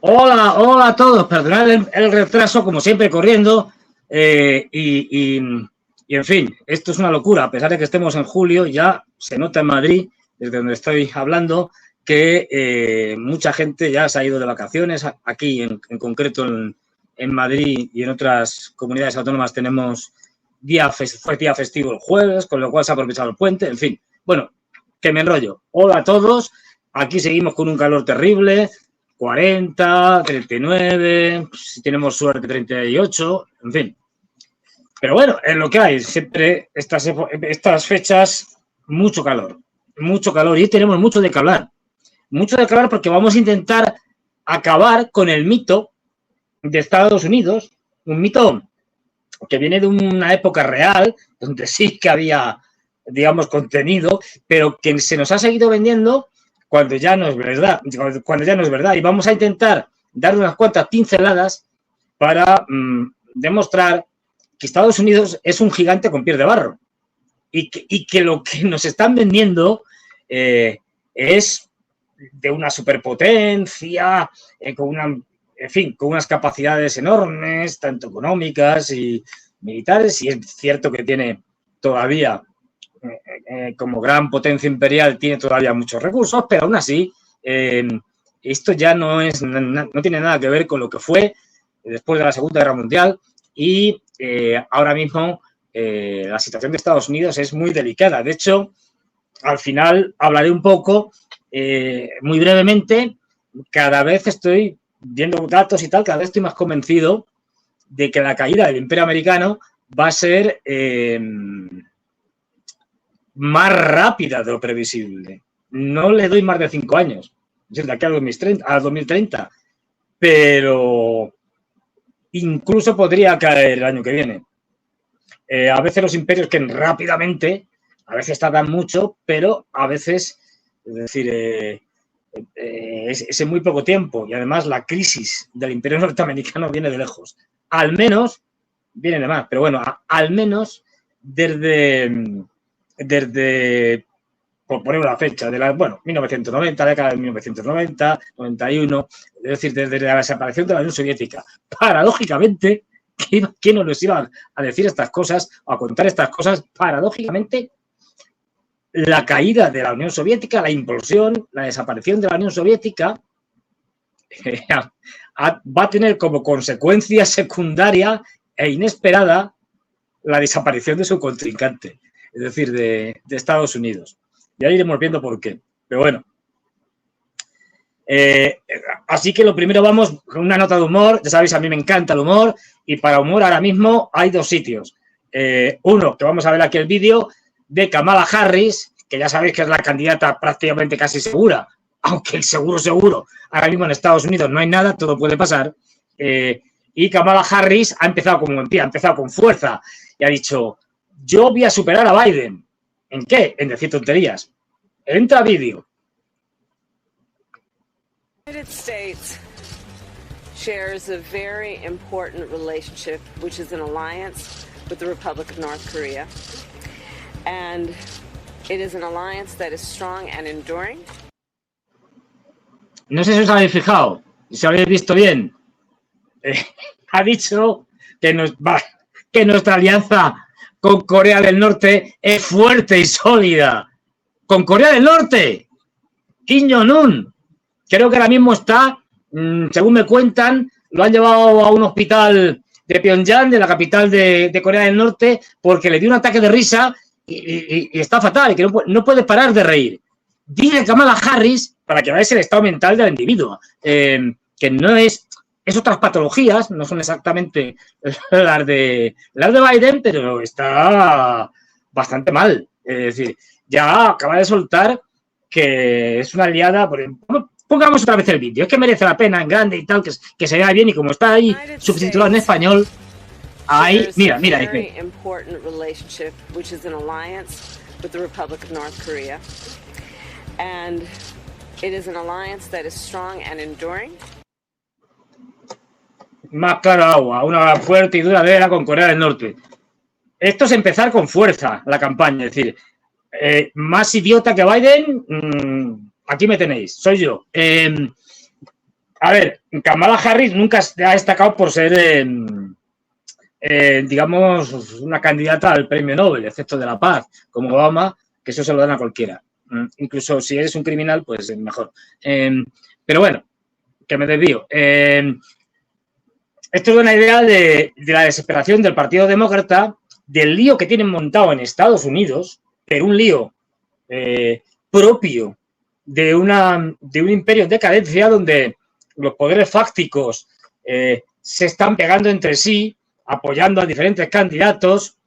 Hola a todos, perdonad el retraso, como siempre, corriendo. En fin, esto es una locura. A pesar de que estemos en julio, ya se nota en Madrid, desde donde estoy hablando, que mucha gente ya se ha ido de vacaciones. Aquí, en concreto, en Madrid y en otras comunidades autónomas tenemos fue día festivo el jueves, con lo cual se ha aprovechado el puente. En fin, bueno, que me enrollo. Hola a todos. Aquí seguimos con un calor terrible. 40, 39, si tenemos suerte 38, en fin. Pero bueno, es lo que hay. Siempre estas fechas, mucho calor y tenemos mucho de qué hablar. Mucho de qué hablar porque vamos a intentar acabar con el mito de Estados Unidos, un mito que viene de una época real, donde sí que había, digamos, contenido, pero que se nos ha seguido vendiendo cuando ya no es verdad. Y vamos a intentar dar unas cuantas pinceladas para demostrar que Estados Unidos es un gigante con pies de barro y que lo que nos están vendiendo es de una superpotencia, con unas capacidades enormes, tanto económicas y militares, y es cierto que tiene todavía como gran potencia imperial tiene todavía muchos recursos, pero aún así esto ya no tiene nada que ver con lo que fue después de la Segunda Guerra Mundial y ahora mismo la situación de Estados Unidos es muy delicada. De hecho, al final hablaré un poco, muy brevemente. Cada vez estoy viendo datos y tal, cada vez estoy más convencido de que la caída del Imperio Americano va a ser más rápida de lo previsible. No le doy más de 5 años, es decir, de aquí a 2030, pero incluso podría caer el año que viene. A veces los imperios que rápidamente, a veces tardan mucho, pero a veces, es decir, es en muy poco tiempo, y además la crisis del Imperio norteamericano viene de lejos. Al menos, viene de más, pero bueno, al menos desde por poner una fecha, 1990, década de 1990, 91, es decir, desde la desaparición de la Unión Soviética. Paradójicamente, ¿quién nos iba a decir estas cosas, o a contar estas cosas? Paradójicamente, la caída de la Unión Soviética, la implosión, la desaparición de la Unión Soviética va a tener como consecuencia secundaria e inesperada la desaparición de su contrincante, es decir, de Estados Unidos. Ya iremos viendo por qué. Pero bueno. Así que lo primero vamos con una nota de humor. Ya sabéis, a mí me encanta el humor y para humor ahora mismo hay dos sitios. Uno, que vamos a ver aquí el vídeo, de Kamala Harris, que ya sabéis que es la candidata prácticamente casi segura, aunque el seguro, ahora mismo en Estados Unidos no hay nada, todo puede pasar. Y Kamala Harris ha empezado con fuerza y ha dicho, yo voy a superar a Biden. ¿En qué? En decir tonterías. Entra vídeo. United States shares a very important relationship, which is an alliance with the Republic of North Korea. And it is an alliance that is strong and enduring. No sé si os habéis fijado, si habéis visto bien. Ha dicho que nuestra alianza con Corea del Norte es fuerte y sólida. ¡Con Corea del Norte! Kim Jong-un. Creo que ahora mismo está, según me cuentan, lo han llevado a un hospital de Pyongyang, de la capital de Corea del Norte, porque le dio un ataque de risa y está fatal, y que no puede parar de reír. Dice Kamala Harris, para que veáis el estado mental del individuo, que no es otras patologías, no son exactamente las de Biden, pero está bastante mal. Es decir, ya acaba de soltar que es una aliada. Pongamos otra vez el vídeo, es que merece la pena en grande y tal, que se vea bien, y como está ahí subtitulado en español, ahí, mira. And it is an alliance that is strong and enduring. Más claro agua, una fuerte y duradera con Corea del Norte. Esto es empezar con fuerza la campaña, es decir, más idiota que Biden, aquí me tenéis, soy yo. a ver, Kamala Harris nunca ha destacado por ser, digamos, una candidata al premio Nobel, excepto de la paz, como Obama, que eso se lo dan a cualquiera. Incluso si eres un criminal, pues mejor. Pero bueno, que me desvío. Esto es una idea de la desesperación del Partido Demócrata, del lío que tienen montado en Estados Unidos, pero un lío propio de un imperio en decadencia donde los poderes fácticos se están pegando entre sí, apoyando a diferentes candidatos,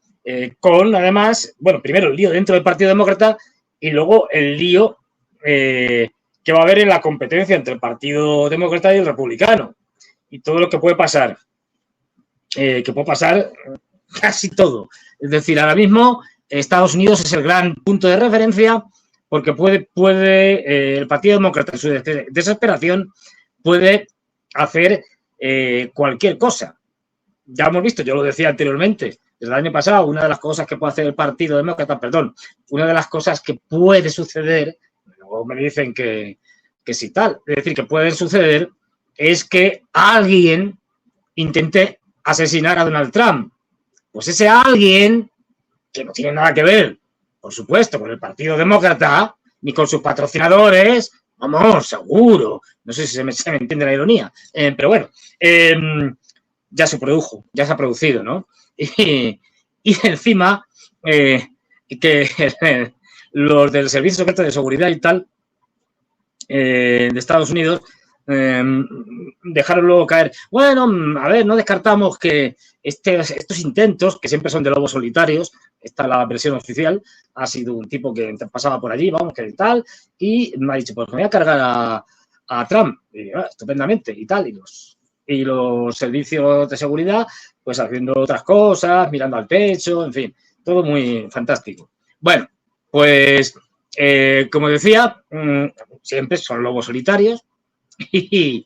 con además, bueno, primero el lío dentro del Partido Demócrata y luego el lío que va a haber en la competencia entre el Partido Demócrata y el Republicano. Y todo lo que puede pasar, casi todo. Es decir, ahora mismo Estados Unidos es el gran punto de referencia porque puede el Partido Demócrata en su desesperación puede hacer cualquier cosa. Ya hemos visto, yo lo decía anteriormente, desde el año pasado, una de las cosas que puede hacer el Partido Demócrata, una de las cosas que puede suceder, luego me dicen que sí tal, es decir, que pueden suceder es que alguien intente asesinar a Donald Trump. Pues ese alguien, que no tiene nada que ver, por supuesto, con el Partido Demócrata, ni con sus patrocinadores, vamos, seguro. No sé si se me entiende la ironía, pero bueno, ya se produjo, ya se ha producido, ¿no? Y encima, que los del Servicio Secreto de Seguridad y tal, de Estados Unidos, dejaron luego caer. Bueno, a ver, no descartamos que estos intentos, que siempre son de lobos solitarios, esta es la versión oficial, ha sido un tipo que pasaba por allí, vamos, que tal, y me ha dicho, pues me voy a cargar a Trump, y, estupendamente, y tal, y los servicios de seguridad, pues haciendo otras cosas, mirando al techo, en fin, todo muy fantástico. Bueno, pues, como decía, siempre son lobos solitarios, y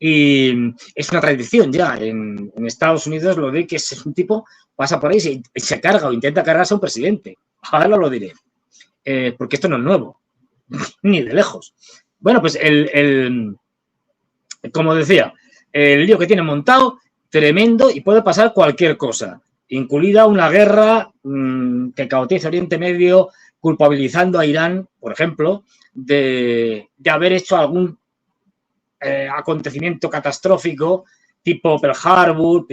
es una tradición ya en Estados Unidos lo de que es un tipo pasa por ahí y se carga o intenta cargarse a un presidente. Ahora lo diré, porque esto no es nuevo, ni de lejos. Bueno, pues como decía, el lío que tiene montado, tremendo, y puede pasar cualquier cosa, incluida una guerra que caotice Oriente Medio, culpabilizando a Irán, por ejemplo, de haber hecho algún acontecimiento catastrófico tipo Pearl Harbor,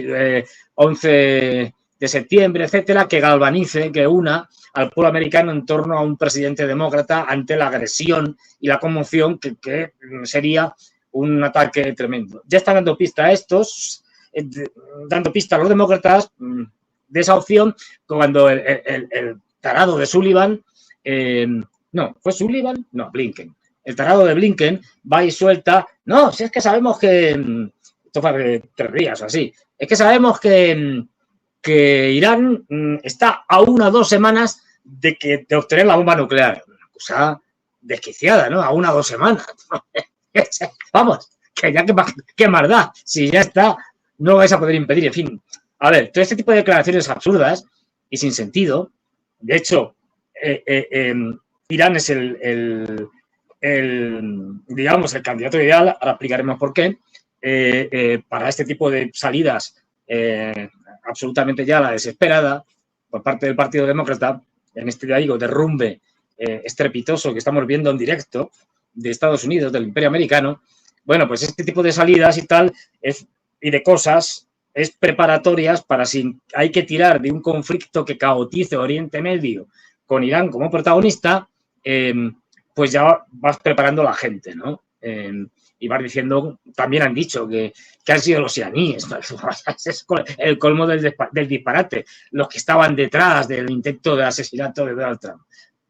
11 de septiembre, etcétera, que galvanice, que una al pueblo americano en torno a un presidente demócrata ante la agresión y la conmoción que sería un ataque tremendo. Ya están dando pista a estos, dando pista a los demócratas de esa opción cuando el tarado de Sullivan, no, ¿fue Sullivan? No, Blinken. El tarado de Blinken va y suelta, no, si es que sabemos que, esto fue de 3 días o así, es que sabemos que Irán está a 1 o 2 semanas de obtener la bomba nuclear. Una cosa desquiciada, ¿no? A 1 o 2 semanas. Vamos, que ya qué más da, si ya está, no vais a poder impedir, en fin. A ver, todo este tipo de declaraciones absurdas y sin sentido, de hecho, Irán es digamos, el candidato ideal, ahora explicaremos por qué, para este tipo de salidas absolutamente ya la desesperada por parte del Partido Demócrata, en este, ya digo, derrumbe estrepitoso que estamos viendo en directo de Estados Unidos, del Imperio Americano. Bueno, pues este tipo de salidas y tal, y de cosas, es preparatorias para si hay que tirar de un conflicto que caotice Oriente Medio con Irán como protagonista, pues ya vas preparando la gente, ¿no? Y vas diciendo, también han dicho que han sido los iraníes, es el colmo del disparate, los que estaban detrás del intento de asesinato de Donald Trump.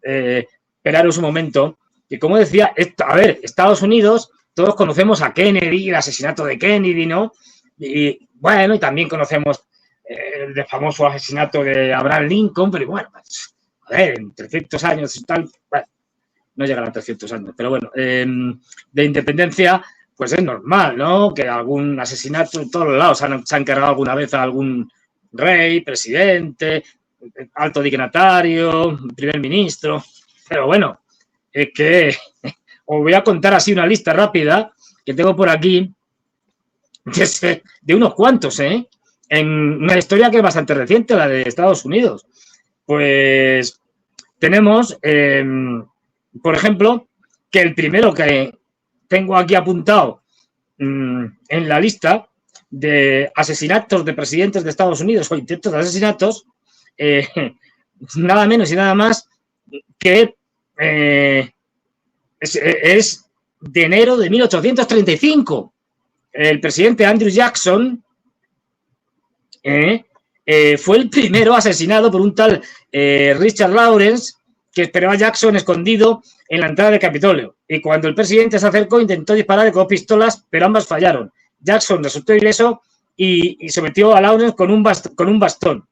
Esperaros un momento, que como decía, a ver, Estados Unidos, todos conocemos a Kennedy, el asesinato de Kennedy, ¿no? Y bueno, y también conocemos el famoso asesinato de Abraham Lincoln, pero bueno, pues, a ver, en 300 años y tal, bueno, no llegan a 300 años, pero bueno, de independencia, pues es normal, ¿no? Que algún asesinato en todos los lados se han cargado alguna vez a algún rey, presidente, alto dignatario, primer ministro, pero bueno, es que os voy a contar así una lista rápida que tengo por aquí de unos cuantos, en una historia que es bastante reciente, la de Estados Unidos. Pues tenemos, por ejemplo, que el primero que tengo aquí apuntado en la lista de asesinatos de presidentes de Estados Unidos o intentos de asesinatos, nada menos y nada más que es de enero de 1835. El presidente Andrew Jackson fue el primero asesinado por un tal Richard Lawrence, que esperaba a Jackson escondido en la entrada del Capitolio. Y cuando el presidente se acercó, intentó dispararle con pistolas, pero ambas fallaron. Jackson resultó ileso y sometió a Lawrence con un bastón.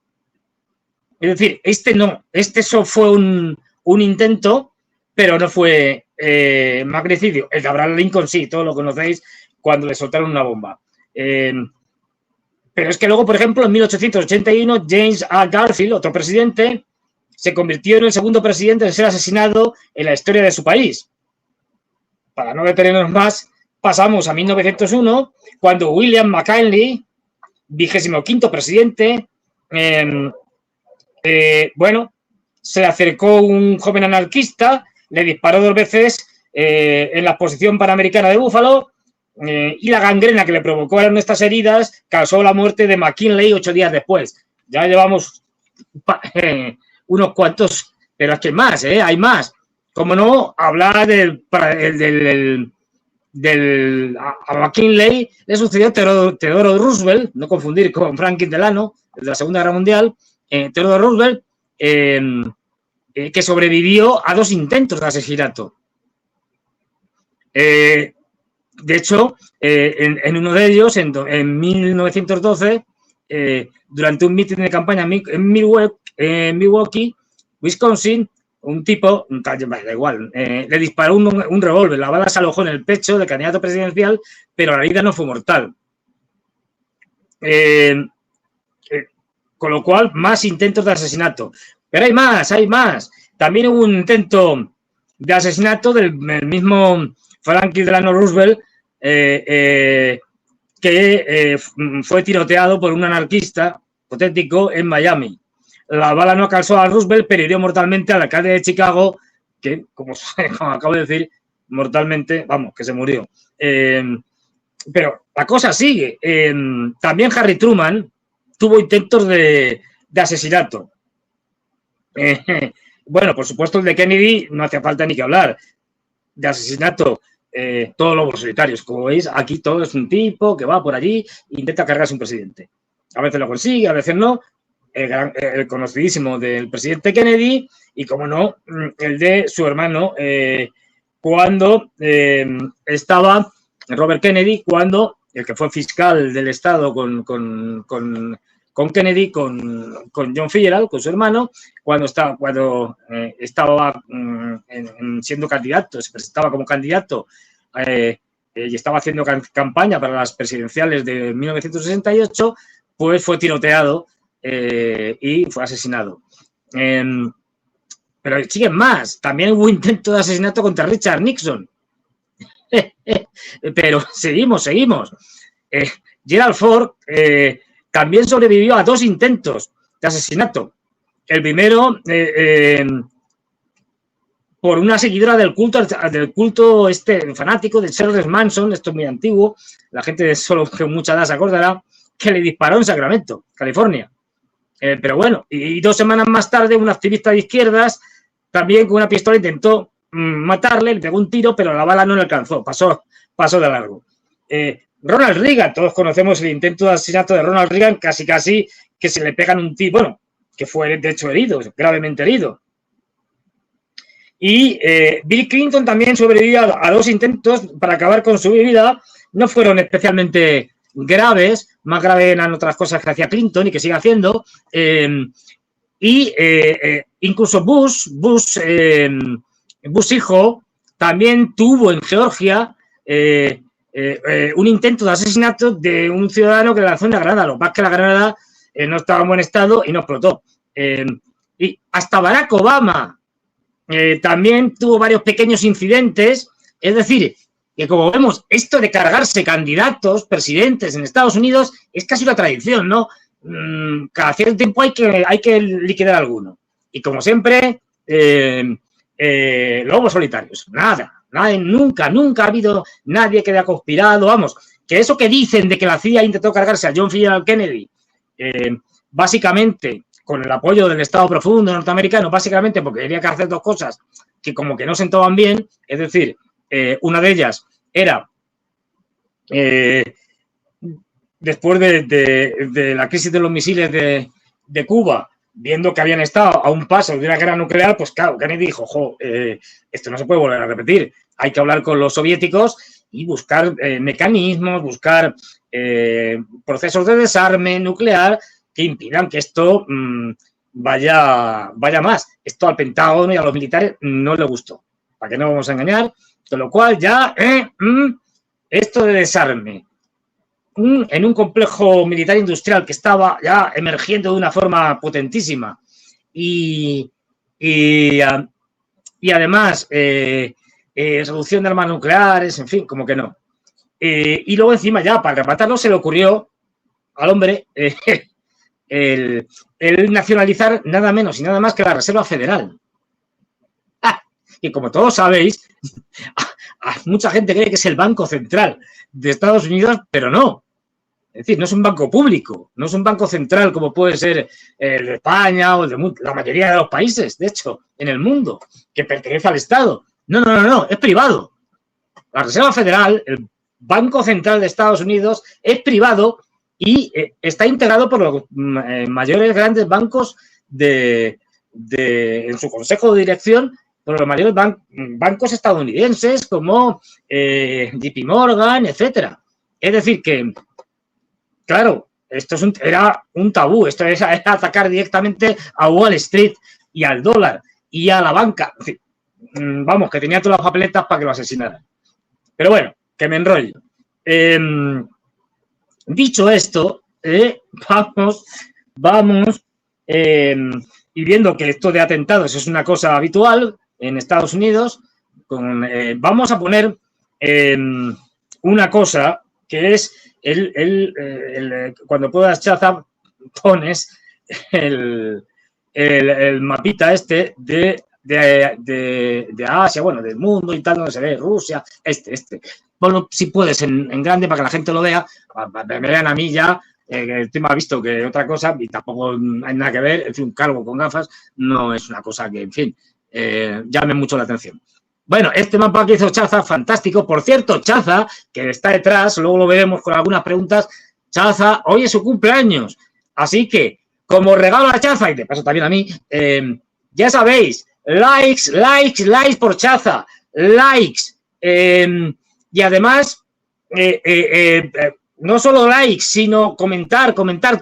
Es decir, este fue un intento, pero no fue magnicidio. El de Abraham Lincoln sí, todos lo conocéis, cuando le soltaron una bomba. Pero es que luego, por ejemplo, en 1881, James A. Garfield, otro presidente, se convirtió en el segundo presidente en ser asesinado en la historia de su país. Para no detenernos más, pasamos a 1901, cuando William McKinley, 25º presidente, se le acercó un joven anarquista, le disparó 2 veces en la exposición panamericana de Búfalo, y la gangrena que le provocaron estas heridas causó la muerte de McKinley 8 días después. Ya llevamos unos cuantos, pero es que más, hay más. Como no, hablar a McKinley le sucedió Theodore Roosevelt, no confundir con Franklin Delano, de la Segunda Guerra Mundial. Theodore Roosevelt, que sobrevivió a 2 intentos de asesinato. De hecho, en uno de ellos, en 1912, durante un mitin de campaña en Milwaukee, Wisconsin, un tipo, da igual, le disparó un revólver. La bala se alojó en el pecho del candidato presidencial, pero la herida no fue mortal. Con lo cual, más intentos de asesinato. Pero hay más. También hubo un intento de asesinato del mismo Franklin Delano Roosevelt, que fue tiroteado por un anarquista hipotético en Miami. La bala no alcanzó a Roosevelt, pero hirió mortalmente al alcalde de Chicago, que, como acabo de decir, mortalmente, que se murió. Pero la cosa sigue. También Harry Truman tuvo intentos de asesinato. Bueno, por supuesto, el de Kennedy no hace falta ni que hablar. De asesinato, todos lobos solitarios. Como veis, aquí todo es un tipo que va por allí e intenta cargarse un presidente. A veces lo consigue, a veces no. El conocidísimo del presidente Kennedy y, como no, el de su hermano cuando estaba Robert Kennedy, cuando el que fue fiscal del Estado con Kennedy, con John Fitzgerald, con su hermano, cuando estaba siendo candidato, se presentaba como candidato y estaba haciendo campaña para las presidenciales de 1968, pues fue tiroteado y fue asesinado. Pero siguen más. También hubo intento de asesinato contra Richard Nixon. Pero seguimos. Gerald Ford también sobrevivió a 2 intentos de asesinato. El primero por una seguidora del culto fanático de Charles Manson. Esto es muy antiguo, la gente solo con mucha edad se acordará, que le disparó en Sacramento, California. Pero bueno, y 2 semanas más tarde un activista de izquierdas también con una pistola intentó matarle, le pegó un tiro, pero la bala no le alcanzó, pasó de largo. Ronald Reagan, todos conocemos el intento de asesinato de Ronald Reagan, casi que se le pegan un tiro, bueno, que fue de hecho herido, gravemente herido. Y Bill Clinton también sobrevivió a 2 intentos para acabar con su vida. No fueron especialmente graves, más graves eran otras cosas que hacía Clinton y que sigue haciendo. Incluso Bush hijo, también tuvo en Georgia un intento de asesinato de un ciudadano que le lanzó una granada. Lo que pasa es que la granada no estaba en buen estado y no explotó. Y hasta Barack Obama también tuvo varios pequeños incidentes. Es decir, que, como vemos, esto de cargarse candidatos, presidentes en Estados Unidos es casi una tradición, ¿no? Cada cierto tiempo hay que liquidar a alguno. Y como siempre, lobos solitarios. Nada, nunca ha habido nadie que haya conspirado. Vamos, que eso que dicen de que la CIA intentó cargarse a John F. Kennedy, básicamente con el apoyo del Estado profundo norteamericano, básicamente porque quería que hacer dos cosas que como que no sentaban bien, es decir, una de ellas era después de la crisis de los misiles de Cuba, viendo que habían estado a un paso de una guerra nuclear, pues claro, Kennedy dijo, esto no se puede volver a repetir, hay que hablar con los soviéticos y buscar mecanismos, buscar procesos de desarme nuclear que impidan que esto vaya más. Esto al Pentágono y a los militares no le gustó, para que no vamos a engañar, con lo cual ya esto de desarme en un complejo militar industrial que estaba ya emergiendo de una forma potentísima y además reducción de armas nucleares, en fin, como que no. Y luego encima ya, para rematarlo, se le ocurrió al hombre el nacionalizar nada menos y nada más que la Reserva Federal. Y como todos sabéis, mucha gente cree que es el Banco Central de Estados Unidos, pero no. Es decir, no es un banco público, no es un banco central como puede ser el de España o el de la mayoría de los países, de hecho, en el mundo, que pertenece al Estado. No, es privado. La Reserva Federal, el Banco Central de Estados Unidos, es privado y está integrado por los mayores grandes bancos en su consejo de dirección, por los mayores bancos estadounidenses como JP Morgan, etcétera. Es decir que, claro, esto era un tabú, esto era atacar directamente a Wall Street y al dólar y a la banca. En fin, vamos, que tenía todas las papeletas para que lo asesinaran. Pero bueno, que me enrollo. Dicho esto, vamos y viendo que esto de atentados es una cosa habitual en Estados Unidos, vamos a poner una cosa que es cuando puedas, Chaza, pones el mapita este de Asia, bueno, del mundo y tal, donde se ve Rusia, Bueno, si puedes en grande para que la gente lo vea, me vean a mí ya, el tema ha visto que otra cosa y tampoco hay nada que ver, en fin, un calvo con gafas no es una cosa que, en fin, llame mucho la atención. Bueno, este mapa que hizo Chaza, fantástico. Por cierto, Chaza, que está detrás, luego lo veremos con algunas preguntas. Chaza, hoy es su cumpleaños. Así que, como regalo a Chaza, y de paso también a mí, ya sabéis, likes por Chaza, likes. Y además, no solo likes, sino comentar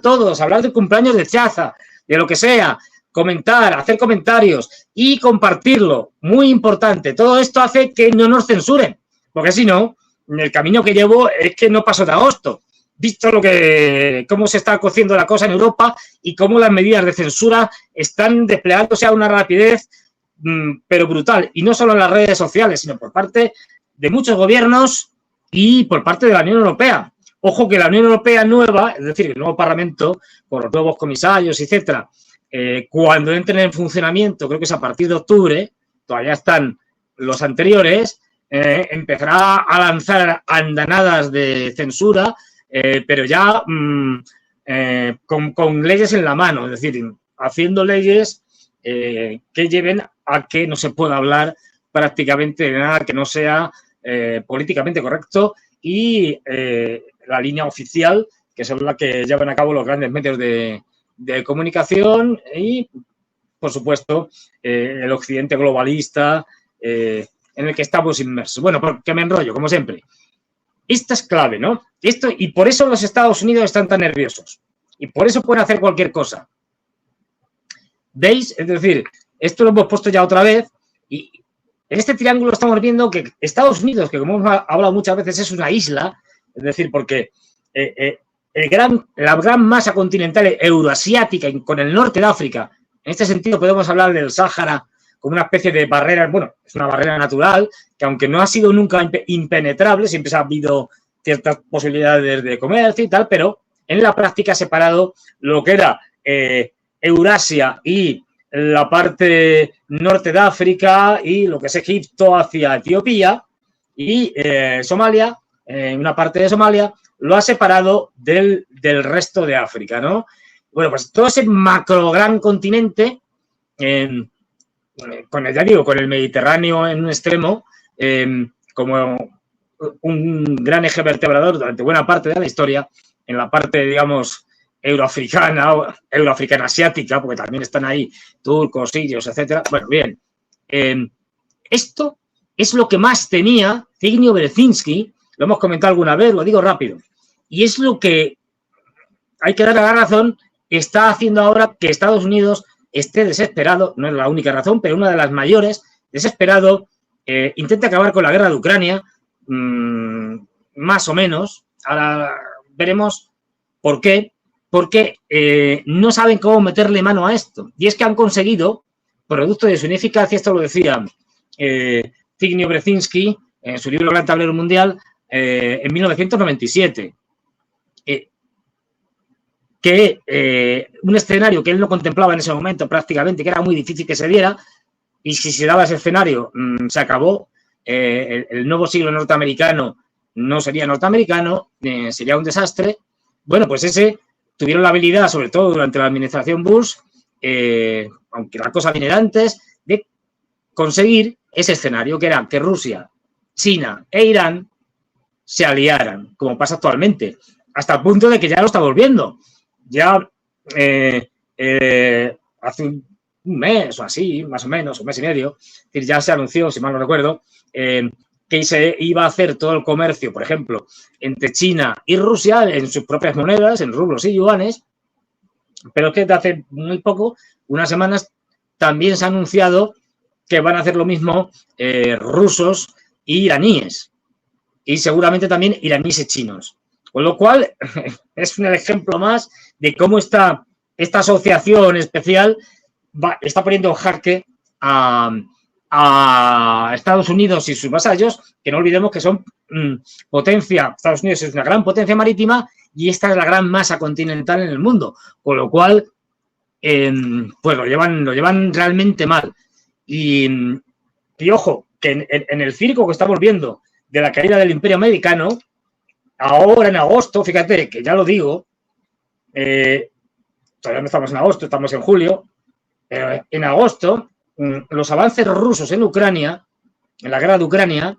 todos, hablar del cumpleaños de Chaza, de lo que sea. Comentar, hacer comentarios y compartirlo. Muy importante. Todo esto hace que no nos censuren, porque si no, el camino que llevo es que no paso de agosto. Visto cómo se está cociendo la cosa en Europa y cómo las medidas de censura están desplegándose a una rapidez pero brutal. Y no solo en las redes sociales, sino por parte de muchos gobiernos y por parte de la Unión Europea. Ojo que la Unión Europea nueva, es decir, el nuevo Parlamento, con los nuevos comisarios, etcétera, cuando entren en funcionamiento, creo que es a partir de octubre, todavía están los anteriores, empezará a lanzar andanadas de censura, pero ya con leyes en la mano, es decir, haciendo leyes que lleven a que no se pueda hablar prácticamente de nada que no sea políticamente correcto y la línea oficial, que son la que llevan a cabo los grandes medios de comunicación y, por supuesto, el occidente globalista en el que estamos inmersos. Bueno, porque me enrollo, como siempre. Esta es clave, ¿no? Y por eso los Estados Unidos están tan nerviosos. Y por eso pueden hacer cualquier cosa. ¿Veis? Es decir, esto lo hemos puesto ya otra vez y en este triángulo estamos viendo que Estados Unidos, que como hemos hablado muchas veces, es una isla, es decir, porque la gran masa continental euroasiática con el norte de África, en este sentido podemos hablar del Sáhara como una especie de barrera, bueno, es una barrera natural, que aunque no ha sido nunca impenetrable, siempre ha habido ciertas posibilidades de comercio y tal, pero en la práctica ha separado lo que era Eurasia y la parte norte de África y lo que es Egipto hacia Etiopía y Somalia, una parte de Somalia, lo ha separado del resto de África, ¿no? Bueno, pues todo ese macro gran continente, con el Mediterráneo en un extremo, como un gran eje vertebrador durante buena parte de la historia, en la parte, digamos, euroafricana asiática, porque también están ahí turcos, sirios, etcétera. Bueno, bien. Esto es lo que más tenía Zbigniew Brzezinski, lo hemos comentado alguna vez, lo digo rápido, y es lo que hay que darle la razón, está haciendo ahora que Estados Unidos esté desesperado, no es la única razón, pero una de las mayores, desesperado, intenta acabar con la guerra de Ucrania, más o menos. Ahora veremos por qué, porque no saben cómo meterle mano a esto. Y es que han conseguido, producto de su ineficacia, esto lo decía Zbigniew Brzezinski en su libro Gran Tablero Mundial en 1997, que un escenario que él no contemplaba en ese momento prácticamente, que era muy difícil que se diera, y si se daba ese escenario, se acabó. El nuevo siglo norteamericano no sería norteamericano, sería un desastre. Bueno, pues tuvieron la habilidad, sobre todo durante la administración Bush, aunque la cosa viniera antes, de conseguir ese escenario, que era que Rusia, China e Irán se aliaran, como pasa actualmente, hasta el punto de que ya lo estamos viendo. Ya hace un mes o así, más o menos, un mes y medio, es decir, ya se anunció, si mal no recuerdo, que se iba a hacer todo el comercio, por ejemplo, entre China y Rusia en sus propias monedas, en rublos y yuanes, pero es que desde hace muy poco, unas semanas, también se ha anunciado que van a hacer lo mismo rusos e iraníes, y seguramente también iraníes y chinos. Con lo cual, es un ejemplo más de cómo esta asociación especial está poniendo en jaque a Estados Unidos y sus vasallos, que no olvidemos que son potencia. Estados Unidos es una gran potencia marítima y esta es la gran masa continental en el mundo, con lo cual pues lo llevan realmente mal. Y ojo, que en el circo que estamos viendo de la caída del Imperio Americano, ahora en agosto, fíjate que ya lo digo, todavía no estamos en agosto, estamos en julio, en agosto, los avances rusos en Ucrania, en la guerra de Ucrania,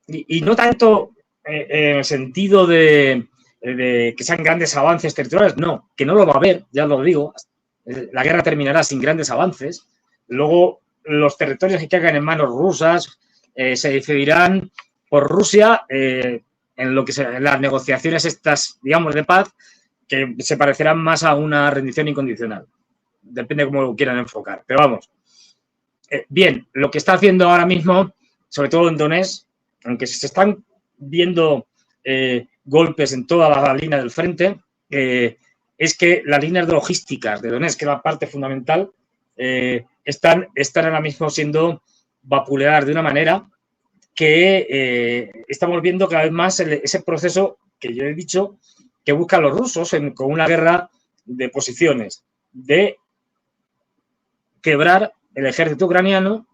y no tanto en el sentido de que sean grandes avances territoriales, no, que no lo va a haber, ya lo digo, la guerra terminará sin grandes avances, luego los territorios que caigan en manos rusas se decidirán por Rusia en lo que en las negociaciones estas, digamos, de paz, que se parecerán más a una rendición incondicional. Depende de cómo lo quieran enfocar. Pero vamos, bien, lo que está haciendo ahora mismo, sobre todo en Donetsk, aunque se están viendo golpes en toda la línea del frente, es que las líneas logísticas de Donetsk, que es la parte fundamental, están ahora mismo siendo vapuleadas de una manera que estamos viendo cada vez más ese proceso que yo he dicho que buscan los rusos con una guerra de posiciones, de quebrar el ejército ucraniano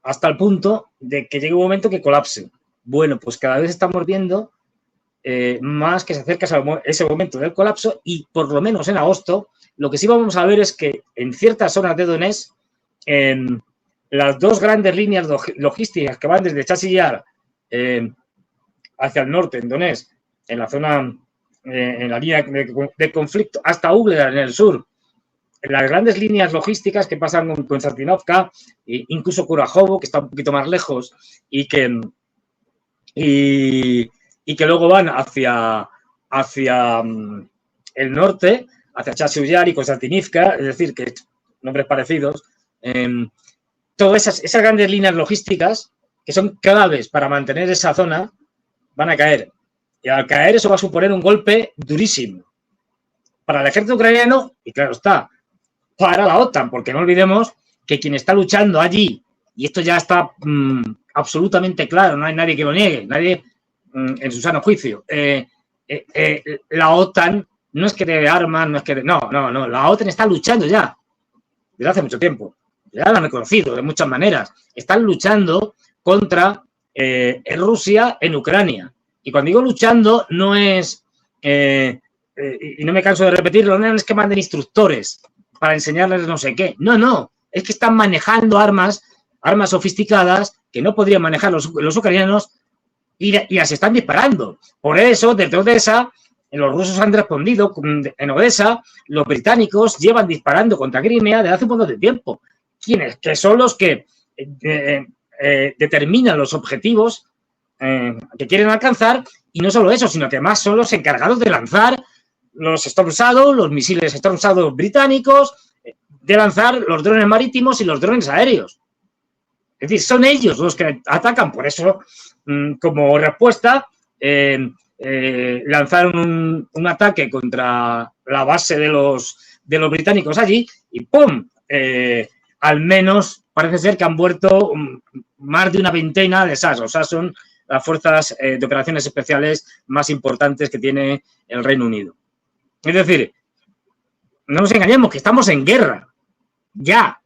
hasta el punto de que llegue un momento que colapse. Bueno, pues cada vez estamos viendo más que se acerca ese momento del colapso y por lo menos en agosto lo que sí vamos a ver es que en ciertas zonas de Donetsk, las dos grandes líneas logísticas que van desde Chasiv hacia el norte, en Donetsk, en la zona, en la línea de conflicto, hasta Ugledar, en el sur, las grandes líneas logísticas que pasan con Konstantinovka, incluso Kurajovo, que está un poquito más lejos, y que luego van hacia el norte, hacia Chasiv Yar y Konstantinivka, es decir, que nombres parecidos. Todas esas grandes líneas logísticas que son claves para mantener esa zona van a caer. Y al caer eso va a suponer un golpe durísimo para el ejército ucraniano y, claro está, para la OTAN, porque no olvidemos que quien está luchando allí, y esto ya está absolutamente claro, no hay nadie que lo niegue, nadie en su sano juicio, la OTAN no es que dé armas, no es que... No, la OTAN está luchando ya, desde hace mucho tiempo. Ya lo han reconocido de muchas maneras. Están luchando contra Rusia en Ucrania. Y cuando digo luchando, no es... y no me canso de repetirlo, no es que manden instructores para enseñarles no sé qué. No. Es que están manejando armas sofisticadas que no podrían manejar los ucranianos y las están disparando. Por eso, desde Odessa, los rusos han respondido. En Odessa, los británicos llevan disparando contra Crimea desde hace un montón de tiempo. ¿Quiénes? Que son los que determinan los objetivos que quieren alcanzar, y no solo eso, sino que además son los encargados de lanzar los Storm Shadow, los misiles Storm Shadow británicos, de lanzar los drones marítimos y los drones aéreos. Es decir, son ellos los que atacan. Por eso, como respuesta, lanzaron un ataque contra la base de los británicos allí y ¡pum! Al menos parece ser que han muerto más de una veintena de SAS. O sea, son las fuerzas de operaciones especiales más importantes que tiene el Reino Unido. Es decir, no nos engañemos, que estamos en guerra. Ya.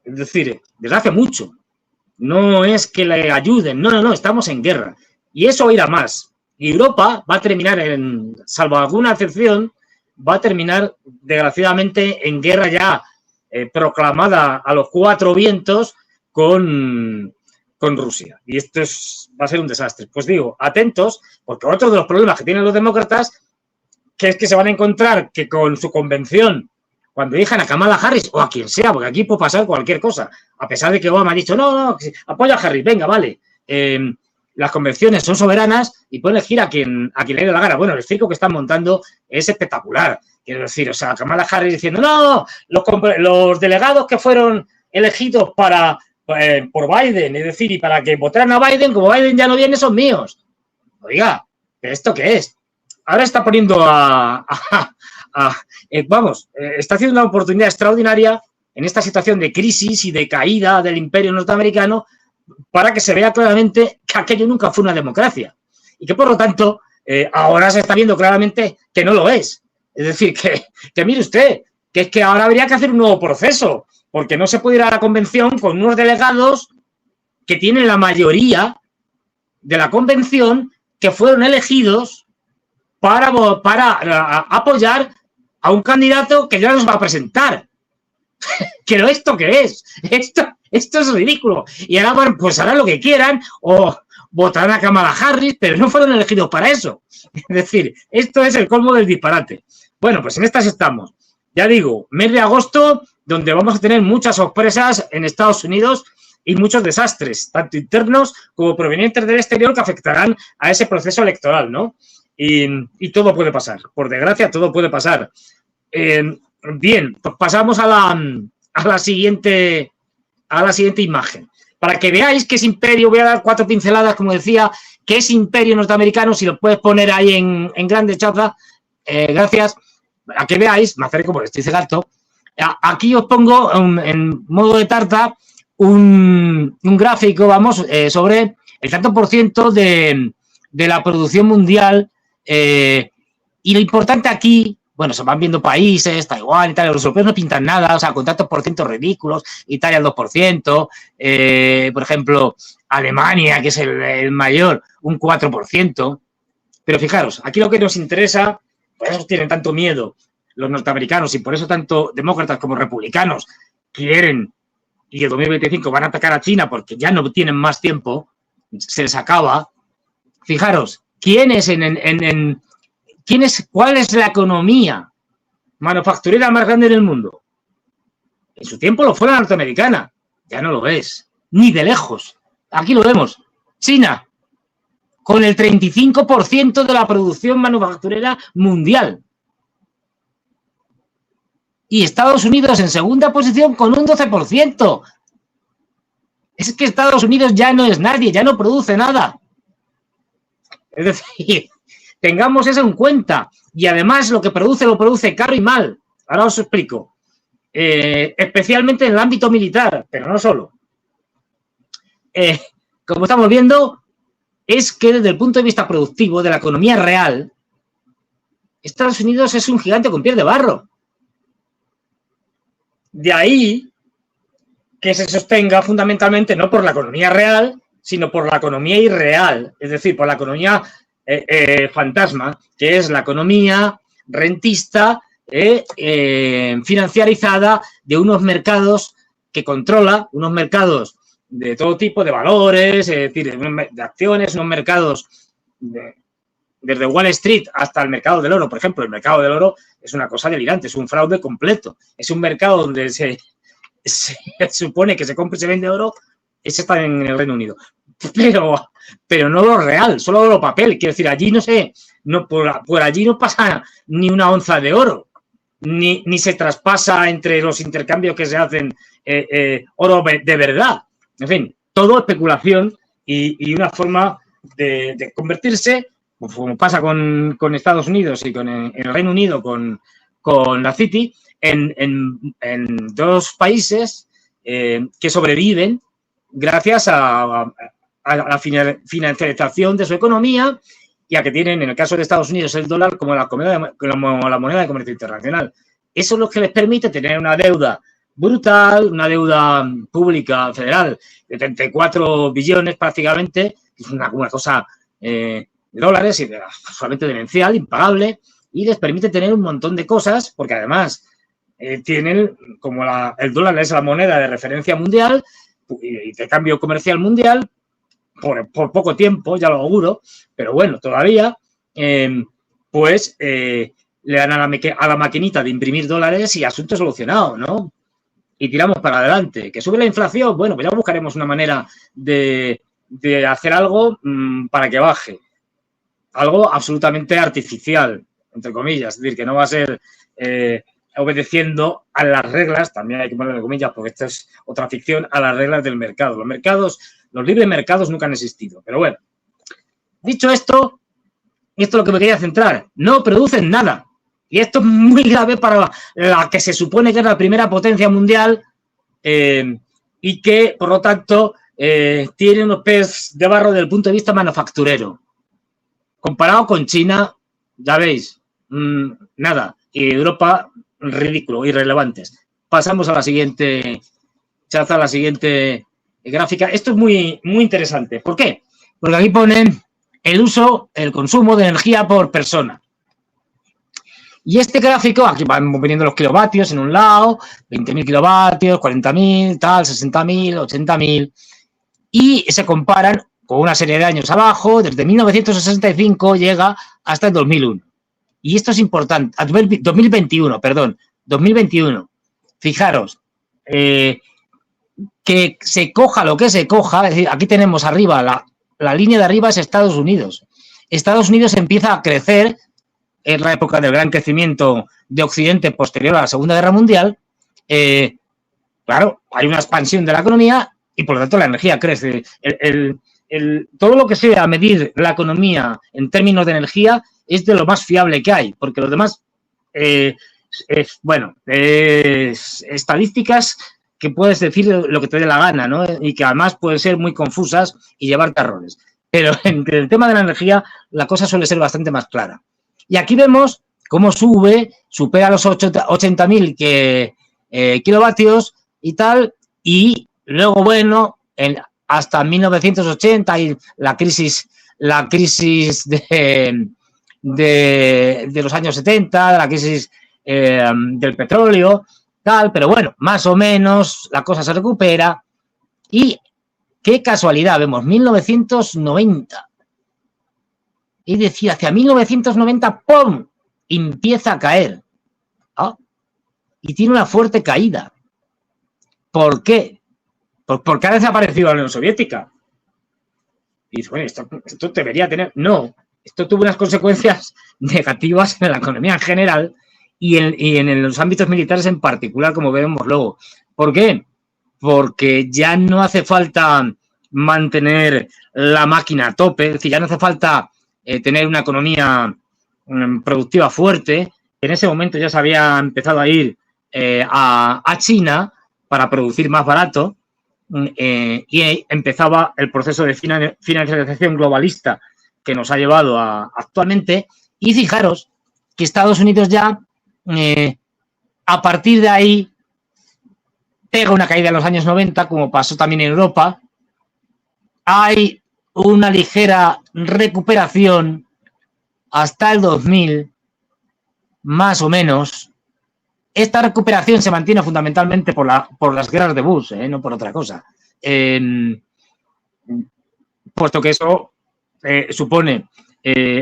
Es decir, desde hace mucho. No es que le ayuden. No, estamos en guerra. Y eso irá más. Y Europa va a terminar, salvo alguna excepción, va a terminar, desgraciadamente, en guerra ya proclamada a los cuatro vientos con Rusia. Y esto va a ser un desastre. Pues digo, atentos, porque otro de los problemas que tienen los demócratas, que es que se van a encontrar que con su convención, cuando elijan a Kamala Harris o a quien sea, porque aquí puede pasar cualquier cosa, a pesar de que Obama ha dicho, no, apoya a Harris, venga, vale. Las convenciones son soberanas y pueden elegir a quien le dé la gana. Bueno, el circo que están montando es espectacular. Quiero decir, o sea, Kamala Harris diciendo, no, los delegados que fueron elegidos por Biden, es decir, y para que votaran a Biden, como Biden ya no viene, son míos. Oiga, ¿esto qué es? Ahora está poniendo está haciendo una oportunidad extraordinaria en esta situación de crisis y de caída del imperio norteamericano para que se vea claramente que aquello nunca fue una democracia y que, por lo tanto, ahora se está viendo claramente que no lo es. Es decir, que mire usted, que es que ahora habría que hacer un nuevo proceso, porque no se puede ir a la convención con unos delegados que tienen la mayoría de la convención que fueron elegidos para apoyar a un candidato que ya nos va a presentar. ¿Pero esto qué es? Esto es ridículo. Y ahora, pues harán lo que quieran o votarán a Kamala Harris, pero no fueron elegidos para eso. Es decir, esto es el colmo del disparate. Bueno, pues en estas estamos. Ya digo, mes de agosto, donde vamos a tener muchas sorpresas en Estados Unidos y muchos desastres, tanto internos como provenientes del exterior, que afectarán a ese proceso electoral, ¿no? Y todo puede pasar. Por desgracia, todo puede pasar. Bien, pues pasamos a la siguiente imagen. Para que veáis que es imperio, voy a dar 4 pinceladas, como decía, que es imperio norteamericano, si lo puedes poner ahí en grande, chaza, gracias. A que veáis, me acerco porque estoy cegato. Aquí os pongo en modo de tarta un gráfico, vamos, sobre el tanto por ciento de la producción mundial. Y lo importante aquí, bueno, se van viendo países, Taiwán, Italia, los europeos no pintan nada, o sea, con tantos por ciento ridículos, Italia el 2%, por ejemplo, Alemania, que es el mayor, un 4%. Pero fijaros, aquí lo que nos interesa, por eso tienen tanto miedo los norteamericanos y por eso tanto demócratas como republicanos quieren y el 2025 van a atacar a China porque ya no tienen más tiempo, se les acaba. Fijaros, ¿cuál es la economía manufacturera más grande del mundo? En su tiempo lo fue la norteamericana, ya no lo es, ni de lejos. Aquí lo vemos, China, con el 35% de la producción manufacturera mundial. Y Estados Unidos en segunda posición con un 12%. Es que Estados Unidos ya no es nadie, ya no produce nada. Es decir, tengamos eso en cuenta. Y además lo que produce, lo produce caro y mal. Ahora os explico. especialmente en el ámbito militar, pero no solo. Como estamos viendo, es que desde el punto de vista productivo de la economía real, Estados Unidos es un gigante con pies de barro. De ahí que se sostenga fundamentalmente no por la economía real, sino por la economía irreal, es decir, por la economía fantasma, que es la economía rentista, financiarizada de unos mercados que controla, unos mercados de todo tipo de valores, es decir, de acciones, unos mercados desde Wall Street hasta el mercado del oro. Por ejemplo, el mercado del oro es una cosa delirante, es un fraude completo. Es un mercado donde se supone que se compra y se vende oro, ese está en el Reino Unido. Pero no lo real, solo lo papel. Quiero decir, allí no sé, no, por allí no pasa ni una onza de oro, ni se traspasa entre los intercambios que se hacen oro de verdad. En fin, todo especulación y una forma de convertirse, como pasa con Estados Unidos y con el Reino Unido, con la City, en dos países que sobreviven gracias a la financiarización de su economía y a que tienen, en el caso de Estados Unidos, el dólar como la moneda de comercio internacional. Eso es lo que les permite tener una deuda brutal, una deuda pública federal de 34 billones prácticamente, que es una cosa de dólares y absolutamente demencial, impagable, y les permite tener un montón de cosas, porque además tienen, como el dólar es la moneda de referencia mundial y de cambio comercial mundial, por poco tiempo, ya lo auguro, pero bueno, todavía, pues le dan a la maquinita de imprimir dólares y asunto solucionado, ¿no? Y tiramos para adelante. ¿Que sube la inflación? Bueno, pues ya buscaremos una manera de hacer algo para que baje. Algo absolutamente artificial, entre comillas. Es decir, que no va a ser obedeciendo a las reglas, también hay que ponerle comillas porque esta es otra ficción, a las reglas del mercado. Los libres mercados nunca han existido. Pero bueno, dicho esto, y esto es lo que me quería centrar, no producen nada. Y esto es muy grave para la que se supone que es la primera potencia mundial y que, por lo tanto, tiene unos pies de barro desde el punto de vista manufacturero. Comparado con China, ya veis, nada. Y Europa, ridículo, irrelevantes. Pasamos a la siguiente, Chaza, a la siguiente gráfica. Esto es muy, muy interesante. ¿Por qué? Porque aquí ponen el consumo de energía por persona. Y este gráfico, aquí van poniendo los kilovatios en un lado, 20.000 kilovatios, 40.000, tal, 60.000, 80.000, y se comparan con una serie de años abajo, desde 1965 llega hasta el 2001. Y esto es importante, 2021, perdón, 2021. Fijaros, que se coja lo que se coja, es decir, aquí tenemos arriba, la línea de arriba es Estados Unidos. Estados Unidos empieza a crecer. Es la época del gran crecimiento de Occidente posterior a la Segunda Guerra Mundial. Claro, hay una expansión de la economía y, por lo tanto, la energía crece. Todo lo que sea medir la economía en términos de energía es de lo más fiable que hay, porque los demás, estadísticas que puedes decir lo que te dé la gana, ¿no? Y que además pueden ser muy confusas y llevarte a errores. Pero en el tema de la energía, la cosa suele ser bastante más clara. Y aquí vemos cómo supera los 80.000 kilovatios y tal, y luego, bueno, hasta 1980 y la crisis de los años 70, la crisis del petróleo, tal, pero bueno, más o menos la cosa se recupera y qué casualidad, vemos 1990. Es decir, hacia 1990, ¡pum!, empieza a caer. ¿Ah? Y tiene una fuerte caída. ¿Por qué? Porque ha desaparecido la Unión Soviética. Y dice, bueno, esto debería tener... No, esto tuvo unas consecuencias negativas en la economía en general y en los ámbitos militares en particular, como veremos luego. ¿Por qué? Porque ya no hace falta mantener la máquina a tope, es decir, ya no hace falta tener una economía productiva fuerte. En ese momento ya se había empezado a ir a China para producir más barato y empezaba el proceso de financiarización globalista que nos ha llevado a actualmente. Y fijaros que Estados Unidos ya, a partir de ahí, pega una caída en los años 90, como pasó también en Europa. Hay una ligera recuperación hasta el 2000, más o menos. Esta recuperación se mantiene fundamentalmente por las guerras de Bush, no por otra cosa. Puesto que eso supone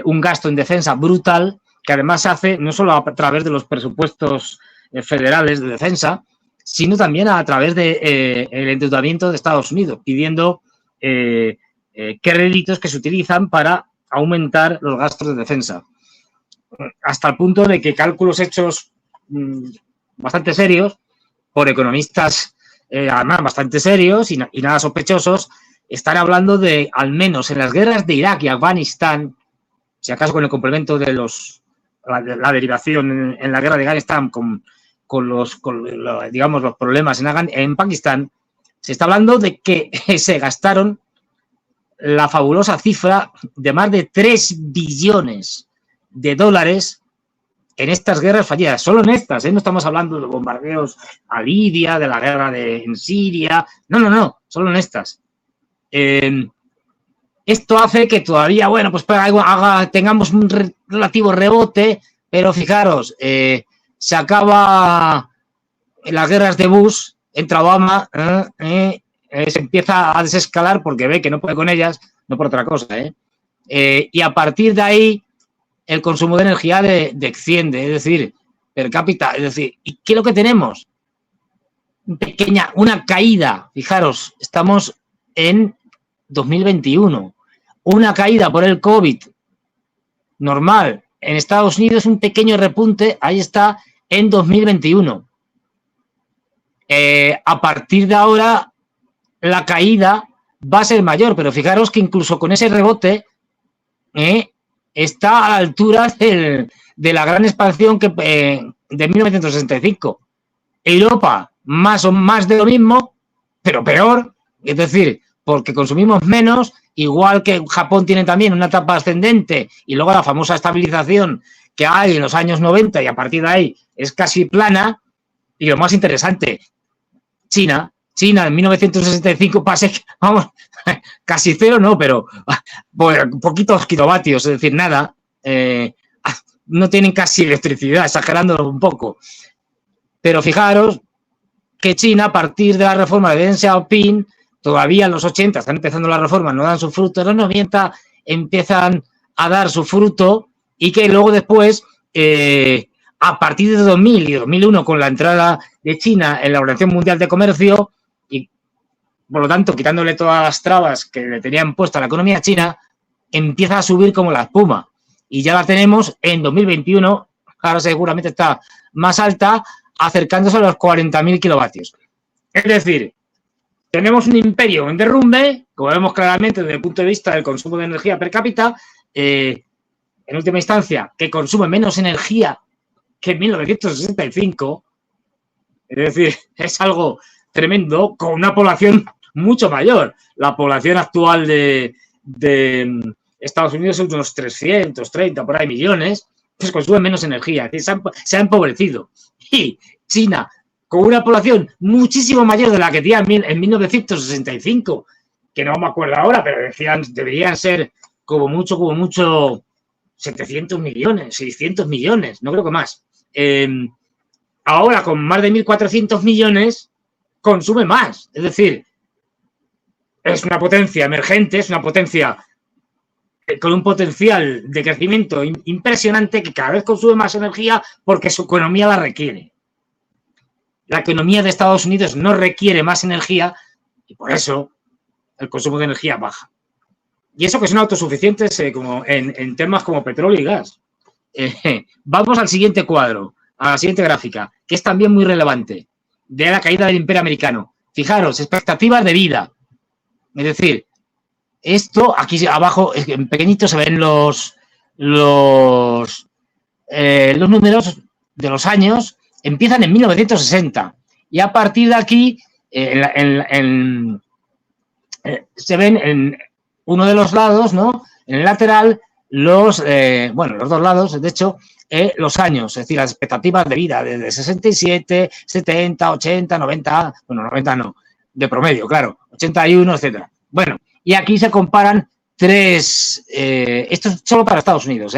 un gasto en defensa brutal, que además se hace no solo a través de los presupuestos federales de defensa, sino también a través del endeudamiento de Estados Unidos, pidiendo créditos que se utilizan para aumentar los gastos de defensa. Hasta el punto de que cálculos hechos bastante serios por economistas además bastante serios y nada sospechosos, están hablando de, al menos en las guerras de Irak y Afganistán, si acaso con el complemento de la derivación en la guerra de Afganistán con los problemas en Pakistán, se está hablando de que se gastaron la fabulosa cifra de más de 3 billones de dólares en estas guerras fallidas, solo en estas, no estamos hablando de bombardeos a Libia, de la guerra en Siria, no, solo en estas. Esto hace que todavía, bueno, pues tengamos un relativo rebote, pero fijaros, se acaba las guerras de Bush, entra Obama, se empieza a desescalar porque ve que no puede con ellas, no por otra cosa, y a partir de ahí el consumo de energía desciende, es decir, per cápita, es decir, ¿y qué es lo que tenemos? Una caída, fijaros, estamos en 2021, una caída por el COVID normal. En Estados Unidos un pequeño repunte, ahí está, en 2021. A partir de ahora la caída va a ser mayor, pero fijaros que incluso con ese rebote está a la altura de la gran expansión de 1965. Europa, más o más de lo mismo, pero peor, es decir, porque consumimos menos, igual que Japón tiene también una etapa ascendente y luego la famosa estabilización que hay en los años 90 y a partir de ahí es casi plana. Y lo más interesante, China en 1965 vamos, casi cero no, pero poquitos kilovatios, es decir, nada, no tienen casi electricidad, exagerándolo un poco. Pero fijaros que China, a partir de la reforma de Deng Xiaoping, todavía en los 80 están empezando las reformas, no dan su fruto, en los 90 empiezan a dar su fruto y que luego después, a partir de 2000 y 2001, con la entrada de China en la Organización Mundial de Comercio y, por lo tanto, quitándole todas las trabas que le tenían puesta a la economía china, empieza a subir como la espuma. Y ya la tenemos en 2021, ahora seguramente está más alta, acercándose a los 40.000 kilovatios. Es decir, tenemos un imperio en derrumbe, como vemos claramente desde el punto de vista del consumo de energía per cápita, en última instancia, que consume menos energía que en 1965, es decir, es algo tremendo, con una población mucho mayor. La población actual de Estados Unidos es unos 330 por ahí millones, pues consume menos energía, se ha empobrecido. Y China, con una población muchísimo mayor de la que tenía en 1965, que no me acuerdo ahora, pero decían deberían ser como mucho 700 millones, 600 millones, no creo que más. Ahora, con más de 1.400 millones, consume más. Es decir, es una potencia emergente, es una potencia con un potencial de crecimiento impresionante que cada vez consume más energía porque su economía la requiere. La economía de Estados Unidos no requiere más energía y por eso el consumo de energía baja. Y eso que son autosuficientes como en temas como petróleo y gas. Vamos al siguiente cuadro, a la siguiente gráfica, que es también muy relevante, de la caída del Imperio Americano. Fijaros, expectativas de vida. Es decir, esto aquí abajo, en pequeñito, se ven los números de los años empiezan en 1960 y a partir de aquí se ven en uno de los lados, ¿no? En el lateral, los dos lados, de hecho, los años, es decir, las expectativas de vida desde 67, 70, 80, 90, bueno, 90 no, de promedio, claro, 81, etcétera. Bueno, y aquí se comparan tres, esto es solo para Estados Unidos,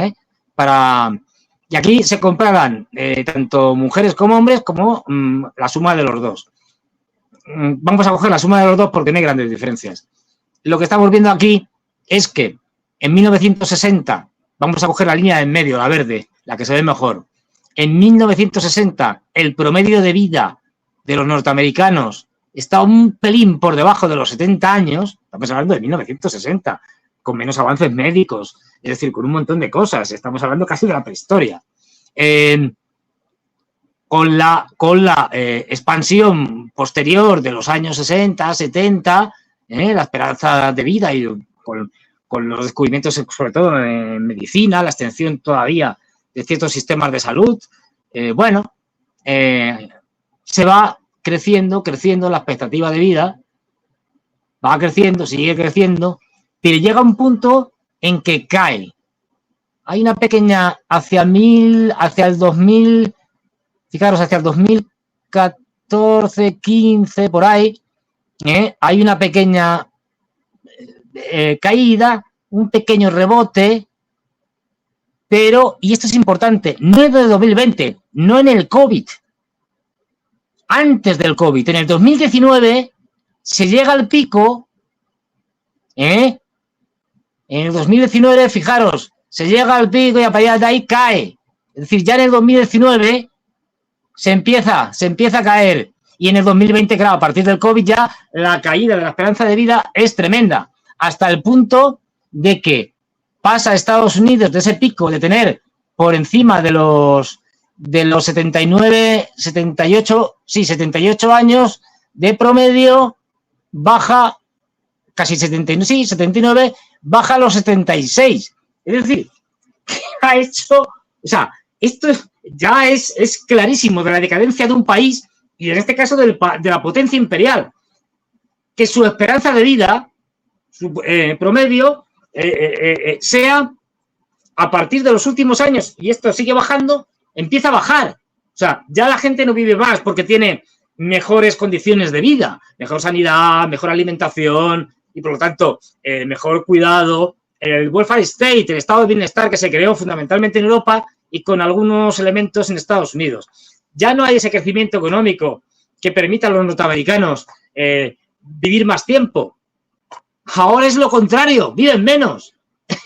y aquí se comparan tanto mujeres como hombres como la suma de los dos. Vamos a coger la suma de los dos porque no hay grandes diferencias. Lo que estamos viendo aquí es que en 1960, vamos a coger la línea de en medio, la verde, la que se ve mejor. En 1960, el promedio de vida de los norteamericanos está un pelín por debajo de los 70 años, estamos hablando de 1960, con menos avances médicos, es decir, con un montón de cosas, estamos hablando casi de la prehistoria. Con la expansión posterior de los años 60, 70, la esperanza de vida y con los descubrimientos, sobre todo en medicina, la extensión todavía de ciertos sistemas de salud, se va creciendo la expectativa de vida, va creciendo, sigue creciendo, pero llega un punto en que cae. Hay una pequeña, hacia el 2000, fijaros, hacia el 2014, 15, por ahí, hay una pequeña caída, un pequeño rebote, pero, y esto es importante, no es de 2020, no en el COVID, antes del COVID, en el 2019 se llega al pico, en el 2019, fijaros, se llega al pico y a partir de ahí cae, es decir, ya en el 2019 se empieza a caer, y en el 2020, claro, a partir del COVID ya la caída de la esperanza de vida es tremenda, hasta el punto de que pasa a Estados Unidos de ese pico de tener por encima de los 79, 78, sí, 78 años de promedio, baja casi 79, baja a los 76. Es decir, ¿qué ha hecho? O sea, esto ya es clarísimo de la decadencia de un país y en este caso de la potencia imperial, que su esperanza de vida, su promedio, sea a partir de los últimos años, y esto sigue bajando, empieza a bajar. O sea, ya la gente no vive más porque tiene mejores condiciones de vida, mejor sanidad, mejor alimentación y, por lo tanto, mejor cuidado. El welfare state, el estado de bienestar que se creó fundamentalmente en Europa y con algunos elementos en Estados Unidos. Ya no hay ese crecimiento económico que permita a los norteamericanos vivir más tiempo. Ahora es lo contrario, viven menos.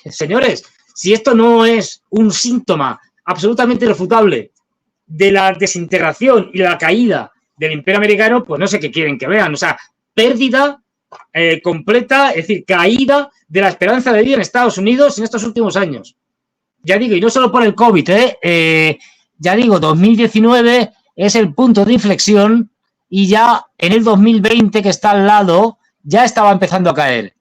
Señores, si esto no es un síntoma absolutamente irrefutable de la desintegración y la caída del imperio americano, pues no sé qué quieren que vean. O sea, pérdida completa, es decir, caída de la esperanza de vida en Estados Unidos en estos últimos años. Ya digo, y no solo por el COVID, ya digo, 2019 es el punto de inflexión y ya en el 2020, que está al lado, ya estaba empezando a caer.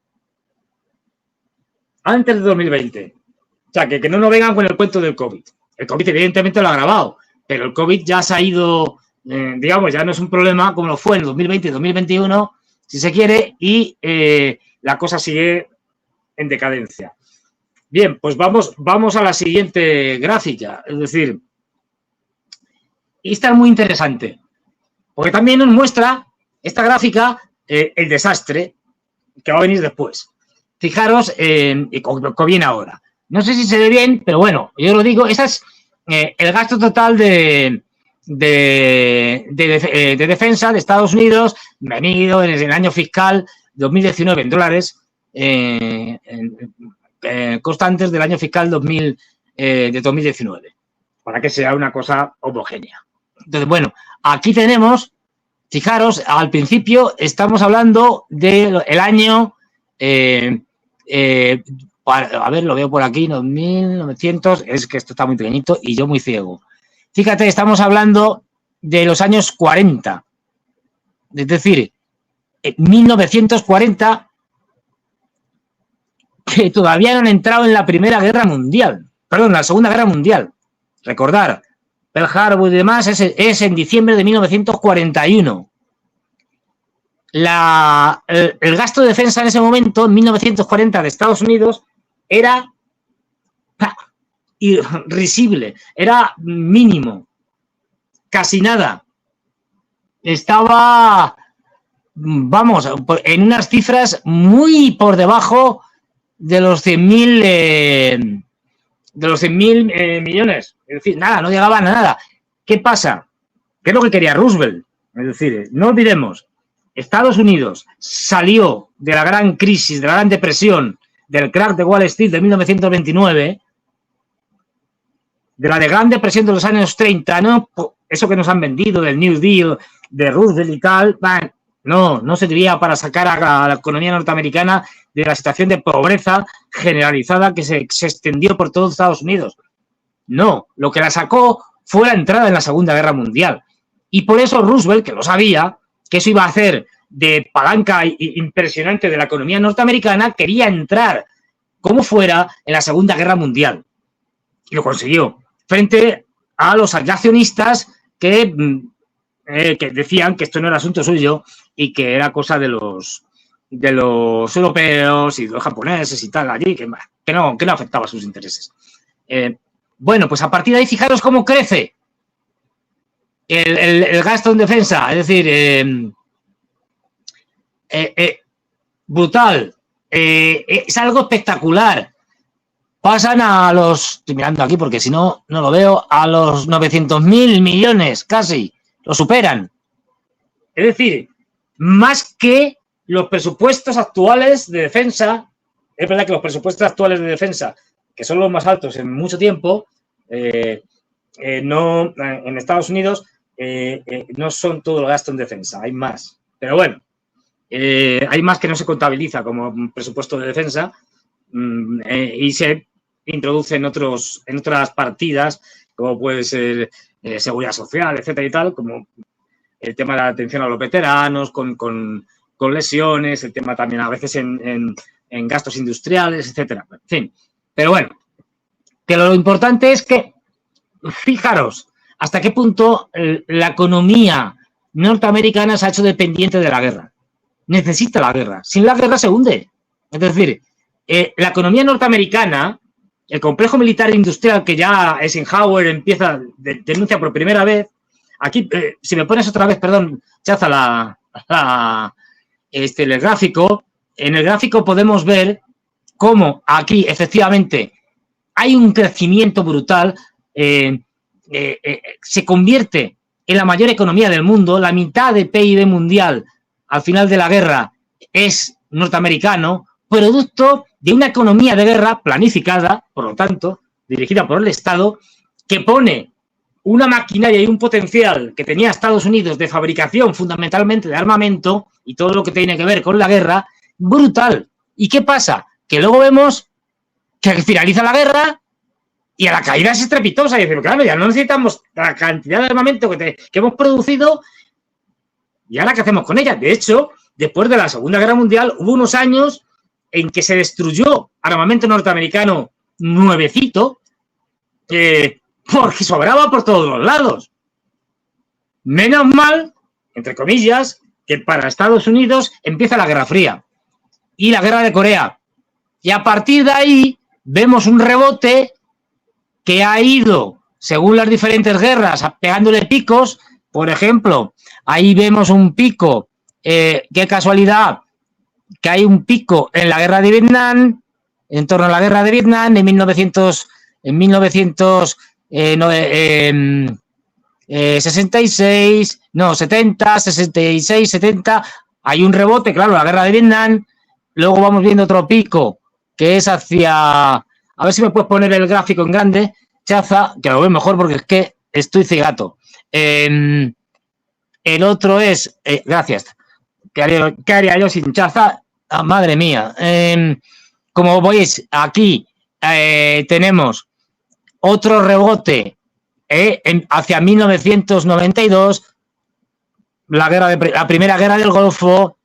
Antes de 2020. O sea, que no nos vengan con el cuento del COVID. El COVID evidentemente lo ha agravado, pero el COVID ya se ha ido, digamos, ya no es un problema como lo fue en el 2020 y 2021, si se quiere, y la cosa sigue en decadencia. Bien, pues vamos a la siguiente gráfica. Es decir, esta es muy interesante, porque también nos muestra esta gráfica el desastre que va a venir después. Fijaros, y que viene ahora. No sé si se ve bien, pero bueno, yo lo digo, ese es el gasto total de defensa de Estados Unidos venido en el año fiscal 2019 en dólares constantes del año fiscal de 2019, para que sea una cosa homogénea. Entonces, bueno, aquí tenemos, fijaros, al principio estamos hablando del año, a ver, lo veo por aquí, 1900, es que esto está muy pequeñito y yo muy ciego. Fíjate, estamos hablando de los años 40, es decir, 1940, que todavía no han entrado en la Primera Guerra Mundial, perdón, la Segunda Guerra Mundial. Recordar, Pearl Harbor y demás, es en diciembre de 1941. El gasto de defensa en ese momento, en 1940, de Estados Unidos, era irrisible, era mínimo, casi nada. Estaba, vamos, en unas cifras muy por debajo de los 100.000 millones. Es decir, nada, no llegaba a nada. ¿Qué pasa? ¿Qué es lo que quería Roosevelt? Es decir, no olvidemos, Estados Unidos salió de la gran crisis, de la gran depresión, del crack de Wall Street de 1929, de la gran depresión de los años 30, ¿no? Eso que nos han vendido del New Deal, de Roosevelt y tal, no servía para sacar a la economía norteamericana de la situación de pobreza generalizada que se extendió por todo Estados Unidos. No, lo que la sacó fue la entrada en la Segunda Guerra Mundial. Y por eso Roosevelt, que lo sabía, que eso iba a hacer de palanca impresionante de la economía norteamericana, quería entrar como fuera en la Segunda Guerra Mundial. Y lo consiguió, frente a los accionistas que decían que esto no era asunto suyo y que era cosa de los europeos y los japoneses y tal, allí, que no afectaba a sus intereses. Bueno, pues a partir de ahí, fijaros cómo crece el gasto en defensa, es decir, brutal, es algo espectacular. Pasan a los, estoy mirando aquí porque si no, no lo veo, a los 900.000 millones, casi, lo superan. Es decir, más que los presupuestos actuales de defensa. Es verdad que los presupuestos actuales de defensa, que son los más altos en mucho tiempo, no, en Estados Unidos no son todo el gasto en defensa, hay más. Pero bueno, hay más que no se contabiliza como presupuesto de defensa y se introduce en otras partidas, como puede ser seguridad social, etcétera y tal, como el tema de la atención a los veteranos, con lesiones, el tema también a veces en gastos industriales, etcétera. En fin, pero bueno, que lo importante es que, fijaros, hasta qué punto la economía norteamericana se ha hecho dependiente de la guerra. Necesita la guerra. Sin la guerra se hunde. Es decir, la economía norteamericana, el complejo militar industrial que ya Eisenhower denuncia por primera vez. Aquí, si me pones otra vez, perdón, Chaza, el gráfico. En el gráfico podemos ver cómo aquí, efectivamente, hay un crecimiento brutal. Se convierte en la mayor economía del mundo. La mitad de PIB mundial al final de la guerra es norteamericano, producto de una economía de guerra planificada, por lo tanto, dirigida por el Estado, que pone una maquinaria y un potencial que tenía Estados Unidos de fabricación fundamentalmente de armamento y todo lo que tiene que ver con la guerra, brutal. ¿Y qué pasa? Que luego vemos que finaliza la guerra y a la caída es estrepitosa. Y decimos, claro, ya no necesitamos la cantidad de armamento que hemos producido y ahora ¿qué hacemos con ella? De hecho, después de la Segunda Guerra Mundial hubo unos años en que se destruyó armamento norteamericano nuevecito porque sobraba por todos los lados. Menos mal, entre comillas, que para Estados Unidos empieza la Guerra Fría y la Guerra de Corea. Y a partir de ahí vemos un rebote que ha ido, según las diferentes guerras, pegándole picos. Por ejemplo, ahí vemos un pico, qué casualidad, que hay un pico en la Guerra de Vietnam, en torno a la Guerra de Vietnam, en 66, no, 70, 66, 70, hay un rebote, claro, la Guerra de Vietnam. Luego vamos viendo otro pico que es hacia, a ver si me puedes poner el gráfico en grande, Chaza, que lo veo mejor porque es que estoy cegato. El otro es, gracias, ¿qué haría yo sin Chaza? Ah, madre mía. Como veis, aquí tenemos otro rebote hacia 1992, la primera guerra del Golfo,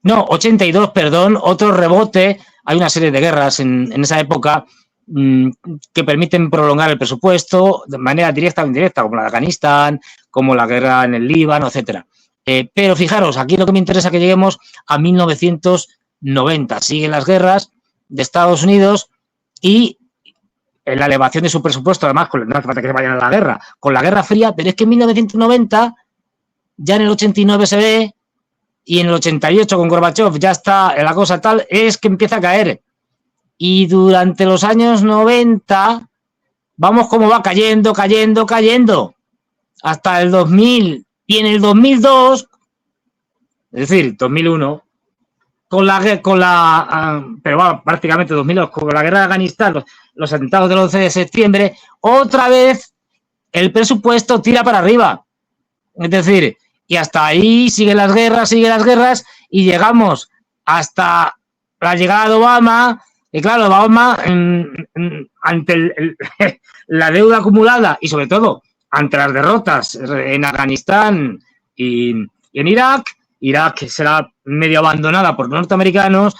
82, perdón, otro rebote. Hay una serie de guerras en esa época que permiten prolongar el presupuesto de manera directa o indirecta, como la de Afganistán, como la guerra en el Líbano, etcétera. Pero fijaros, aquí lo que me interesa es que lleguemos a 1990. Siguen las guerras de Estados Unidos y la elevación de su presupuesto, además, no hace falta que se vayan a la guerra, con la Guerra Fría, pero es que en 1990, ya en el 89 se ve, y en el 88 con Gorbachev ya está la cosa tal, es que empieza a caer. Y durante los años 90, vamos como va cayendo, hasta el 2000, y en el 2002, es decir, 2001, pero bueno, prácticamente 2002, con la guerra de Afganistán, los atentados del 11 de septiembre, otra vez el presupuesto tira para arriba. Es decir, y hasta ahí siguen las guerras, y llegamos hasta la llegada de Obama, y claro, Obama, ante la deuda acumulada y sobre todo ante las derrotas en Afganistán y en Irak será medio abandonada por norteamericanos,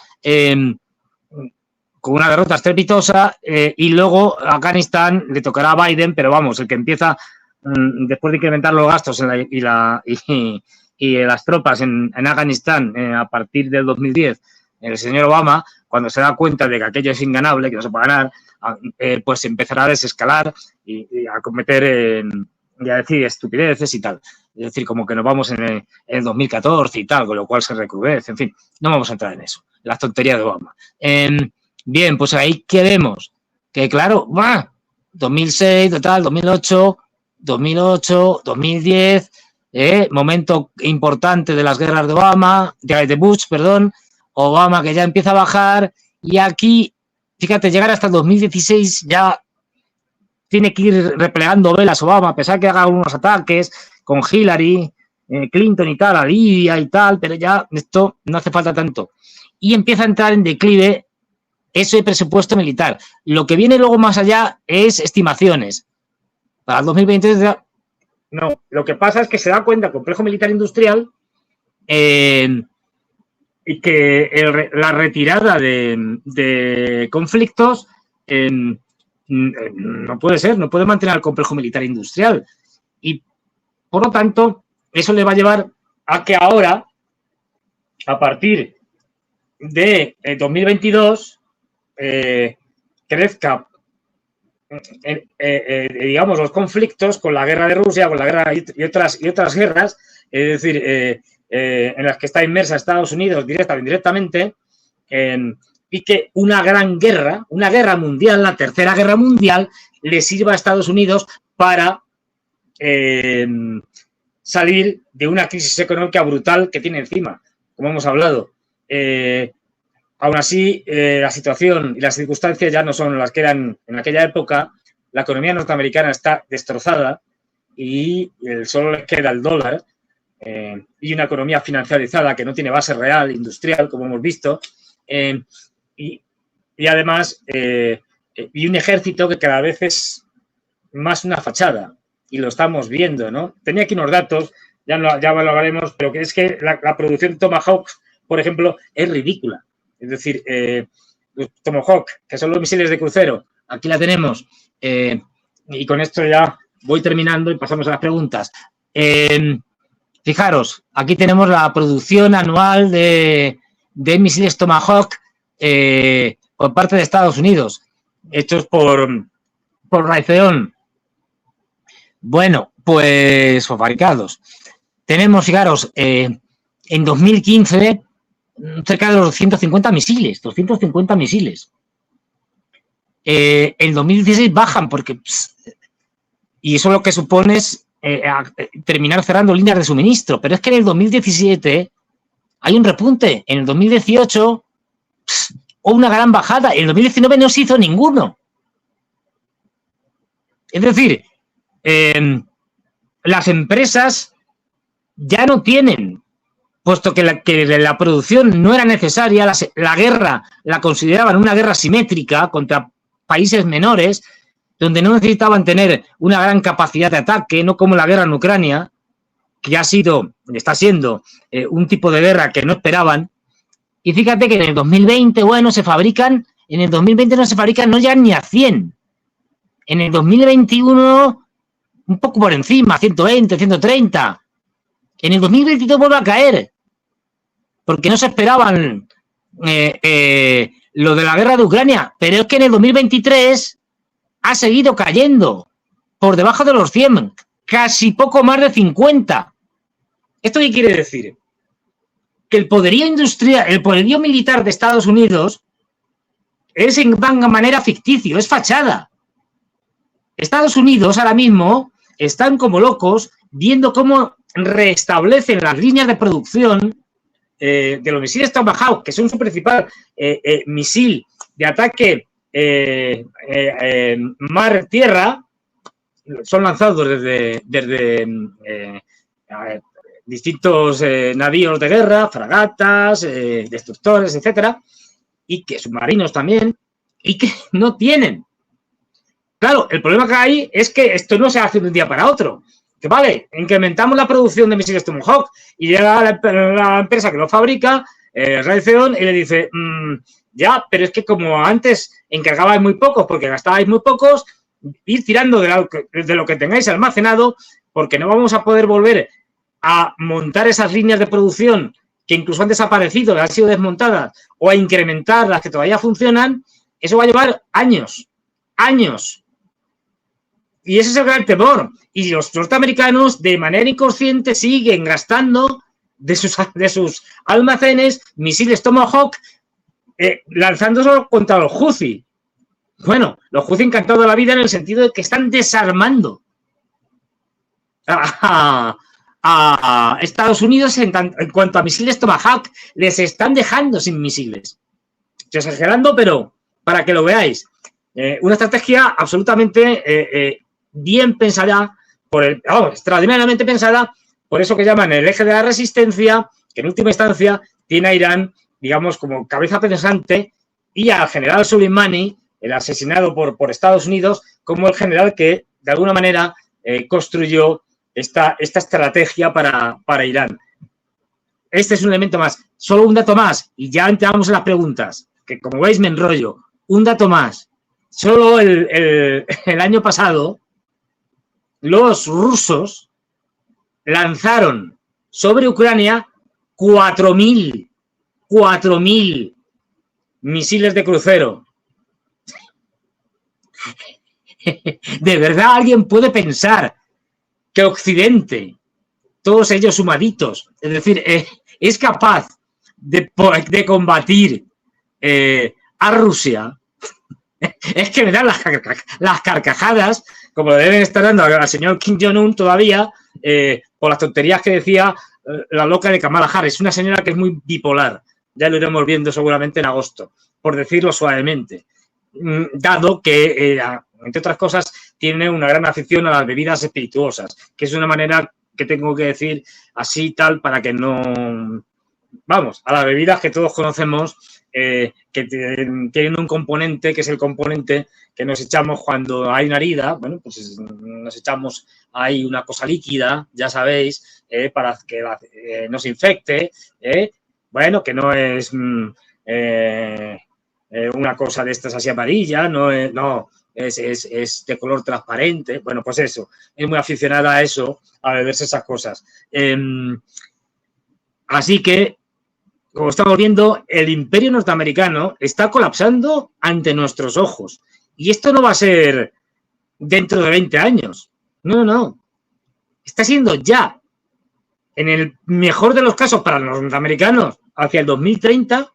con una derrota estrepitosa, y luego Afganistán le tocará a Biden, pero vamos, el que empieza, después de incrementar los gastos y las tropas en Afganistán a partir del 2010, el señor Obama, cuando se da cuenta de que aquello es inganable, que no se puede ganar, pues empezará a desescalar y a cometer y a decir estupideces y tal. Es decir, como que nos vamos en el 2014 y tal, con lo cual se recrudece. En fin, no vamos a entrar en eso, las tonterías de Obama. Bien, pues ahí quedemos. Que claro, 2006, total, 2008, 2010, momento importante de las guerras de Obama, de Bush, perdón, Obama que ya empieza a bajar, y aquí, fíjate, llegar hasta el 2016 ya tiene que ir replegando velas Obama, a pesar que haga unos ataques con Hillary, Clinton y tal, a Libia y tal, pero ya esto no hace falta tanto. Y empieza a entrar en declive ese presupuesto militar. Lo que viene luego más allá es estimaciones. Para el 2023 no. Lo que pasa es que se da cuenta el complejo militar industrial y que la retirada de conflictos no puede ser, no puede mantener el complejo militar industrial. Y, por lo tanto, eso le va a llevar a que ahora, a partir de 2022, crezca, digamos, los conflictos con la guerra de Rusia, con la guerra y otras guerras, es decir, en las que está inmersa Estados Unidos directa o indirectamente, y que una guerra mundial, la tercera guerra mundial, le sirva a Estados Unidos para salir de una crisis económica brutal que tiene encima, como hemos hablado. Aún así, la situación y las circunstancias ya no son las que eran en aquella época. La economía norteamericana está destrozada y solo les queda el dólar, y una economía financiarizada que no tiene base real, industrial, como hemos visto, y además y un ejército que cada vez es más una fachada, y lo estamos viendo, ¿no? Tenía aquí unos datos, ya lo hablaremos, pero que es que la producción de Tomahawk, por ejemplo, es ridícula. Es decir, los Tomahawk, que son los misiles de crucero, aquí la tenemos, y con esto ya voy terminando y pasamos a las preguntas. Fijaros, aquí tenemos la producción anual de misiles Tomahawk por parte de Estados Unidos, hechos por Raytheon. Bueno, pues fabricados. Tenemos, fijaros, en 2015 cerca de los 250 misiles. En 2016 bajan porque... y eso lo que supone es terminar cerrando líneas de suministro. Pero es que en el 2017 hay un repunte. En el 2018 hubo una gran bajada. En el 2019 no se hizo ninguno. Es decir, las empresas ya no tienen, puesto que la producción no era necesaria, la guerra la consideraban una guerra simétrica contra países menores, donde no necesitaban tener una gran capacidad de ataque, no como la guerra en Ucrania, que está siendo un tipo de guerra que no esperaban. Y fíjate que en el 2020, bueno, se fabrican En el 2020 no se fabrican, no llegan ni a 100. En el 2021, un poco por encima, 120, 130. En el 2022 vuelve a caer, porque no se esperaban lo de la guerra de Ucrania. Pero es que en el 2023 ha seguido cayendo por debajo de los 100, casi poco más de 50. ¿Esto qué quiere decir? Que el poderío industrial, el poderío militar de Estados Unidos es en gran manera ficticio, es fachada. Estados Unidos ahora mismo están como locos viendo cómo restablecen las líneas de producción de los misiles Tomahawk, que son su principal misil de ataque mar-tierra. Son lanzados desde distintos navíos de guerra, fragatas, destructores, etcétera, y que submarinos también, y que no tienen. Claro, el problema que hay es que esto no se hace de un día para otro. Que vale, incrementamos la producción de misiles Tomahawk y llega la empresa que lo fabrica, Raytheon, y le dice, ya, pero es que como antes encargabais muy pocos porque gastabais muy pocos, ir tirando de lo que tengáis almacenado, porque no vamos a poder volver a montar esas líneas de producción que incluso han desaparecido, han sido desmontadas, o a incrementar las que todavía funcionan. Eso va a llevar años. Y ese es el gran temor. Y los norteamericanos, de manera inconsciente, siguen gastando de sus almacenes misiles Tomahawk, lanzándose contra los Houthi. Bueno, los Houthi han cantado la vida en el sentido de que están desarmando a Estados Unidos en cuanto a misiles Tomahawk. Les están dejando sin misiles. Estoy exagerando, pero para que lo veáis. Una estrategia absolutamente bien pensada, extraordinariamente pensada, por eso que llaman el eje de la resistencia, que en última instancia tiene a Irán, digamos, como cabeza pensante, y al general Soleimani, el asesinado por Estados Unidos, como el general que, de alguna manera, construyó esta estrategia para Irán. Este es un elemento más. Solo un dato más, y ya entramos en las preguntas, que como veis me enrollo. Un dato más. Solo el año pasado, los rusos lanzaron sobre Ucrania 4.000 misiles de crucero. ¿De verdad alguien puede pensar que Occidente, todos ellos sumaditos, es decir, es capaz de combatir a Rusia? Es que me dan las carcajadas, como le deben estar dando al señor Kim Jong-un todavía, por las tonterías que decía la loca de Kamala Harris. Una señora que es muy bipolar. Ya lo iremos viendo seguramente en agosto, por decirlo suavemente. Dado que, entre otras cosas, tiene una gran afición a las bebidas espirituosas, que es una manera que tengo que decir así tal para que no... Vamos, a las bebidas que todos conocemos, que tienen un componente, que es el componente que nos echamos cuando hay una herida. Bueno, pues nos echamos ahí una cosa líquida, ya sabéis, para que no se infecte. Bueno, que no es una cosa de estas así amarilla, es de color transparente. Bueno, pues eso, es muy aficionada a eso, a beberse esas cosas. Así que, como estamos viendo, el imperio norteamericano está colapsando ante nuestros ojos. Y esto no va a ser dentro de 20 años. No. Está siendo ya, en el mejor de los casos para los norteamericanos, hacia el 2030,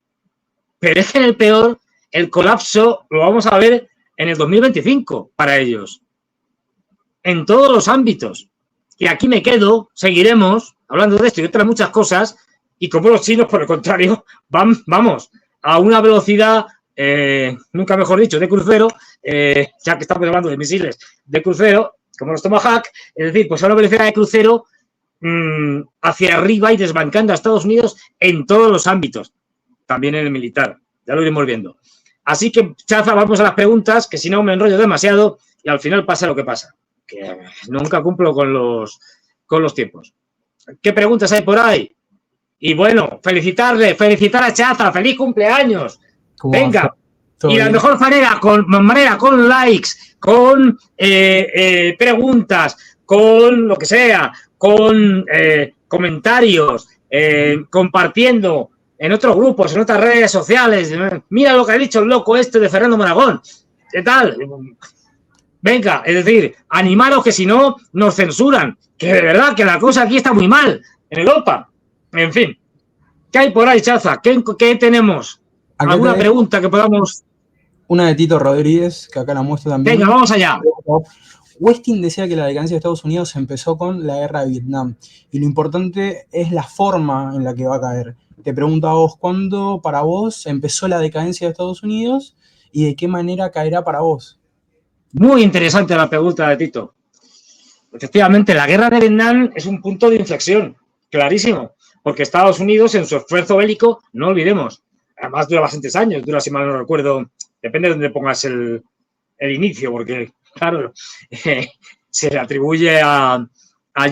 pero es que en el peor, el colapso lo vamos a ver en el 2025 para ellos. En todos los ámbitos. Y aquí me quedo, seguiremos hablando de esto y otras muchas cosas. Y como los chinos, por el contrario, vamos a una velocidad, nunca mejor dicho, de crucero, ya que estamos hablando de misiles de crucero, como los Tomahawk, es decir, pues a una velocidad de crucero hacia arriba y desbancando a Estados Unidos en todos los ámbitos, también en el militar, ya lo iremos viendo. Así que, chaza, vamos a las preguntas, que si no me enrollo demasiado y al final pasa lo que pasa, que nunca cumplo con los tiempos. ¿Qué preguntas hay por ahí? Y bueno, felicitar a Chaza, feliz cumpleaños. Venga, Y la mejor manera, con likes, con preguntas, con lo que sea, con comentarios, compartiendo en otros grupos, en otras redes sociales. Mira lo que ha dicho el loco este de Fernando Monagón. ¿Qué tal? Venga, es decir, animaros que si no nos censuran. Que de verdad que la cosa aquí está muy mal en Europa. En fin. ¿Qué hay por ahí, Chaza? ¿Qué tenemos? Acá ¿Alguna pregunta que podamos...? Una de Tito Rodríguez, que acá la muestro también. Venga, vamos allá. Westin decía que la decadencia de Estados Unidos empezó con la guerra de Vietnam. Y lo importante es la forma en la que va a caer. Te pregunto a vos, ¿cuándo para vos empezó la decadencia de Estados Unidos y de qué manera caerá para vos? Muy interesante la pregunta de Tito. Efectivamente, la guerra de Vietnam es un punto de inflexión, clarísimo, porque Estados Unidos en su esfuerzo bélico, no olvidemos, además dura bastantes años, dura, si mal no recuerdo, depende de dónde pongas el inicio, porque, claro, se le atribuye a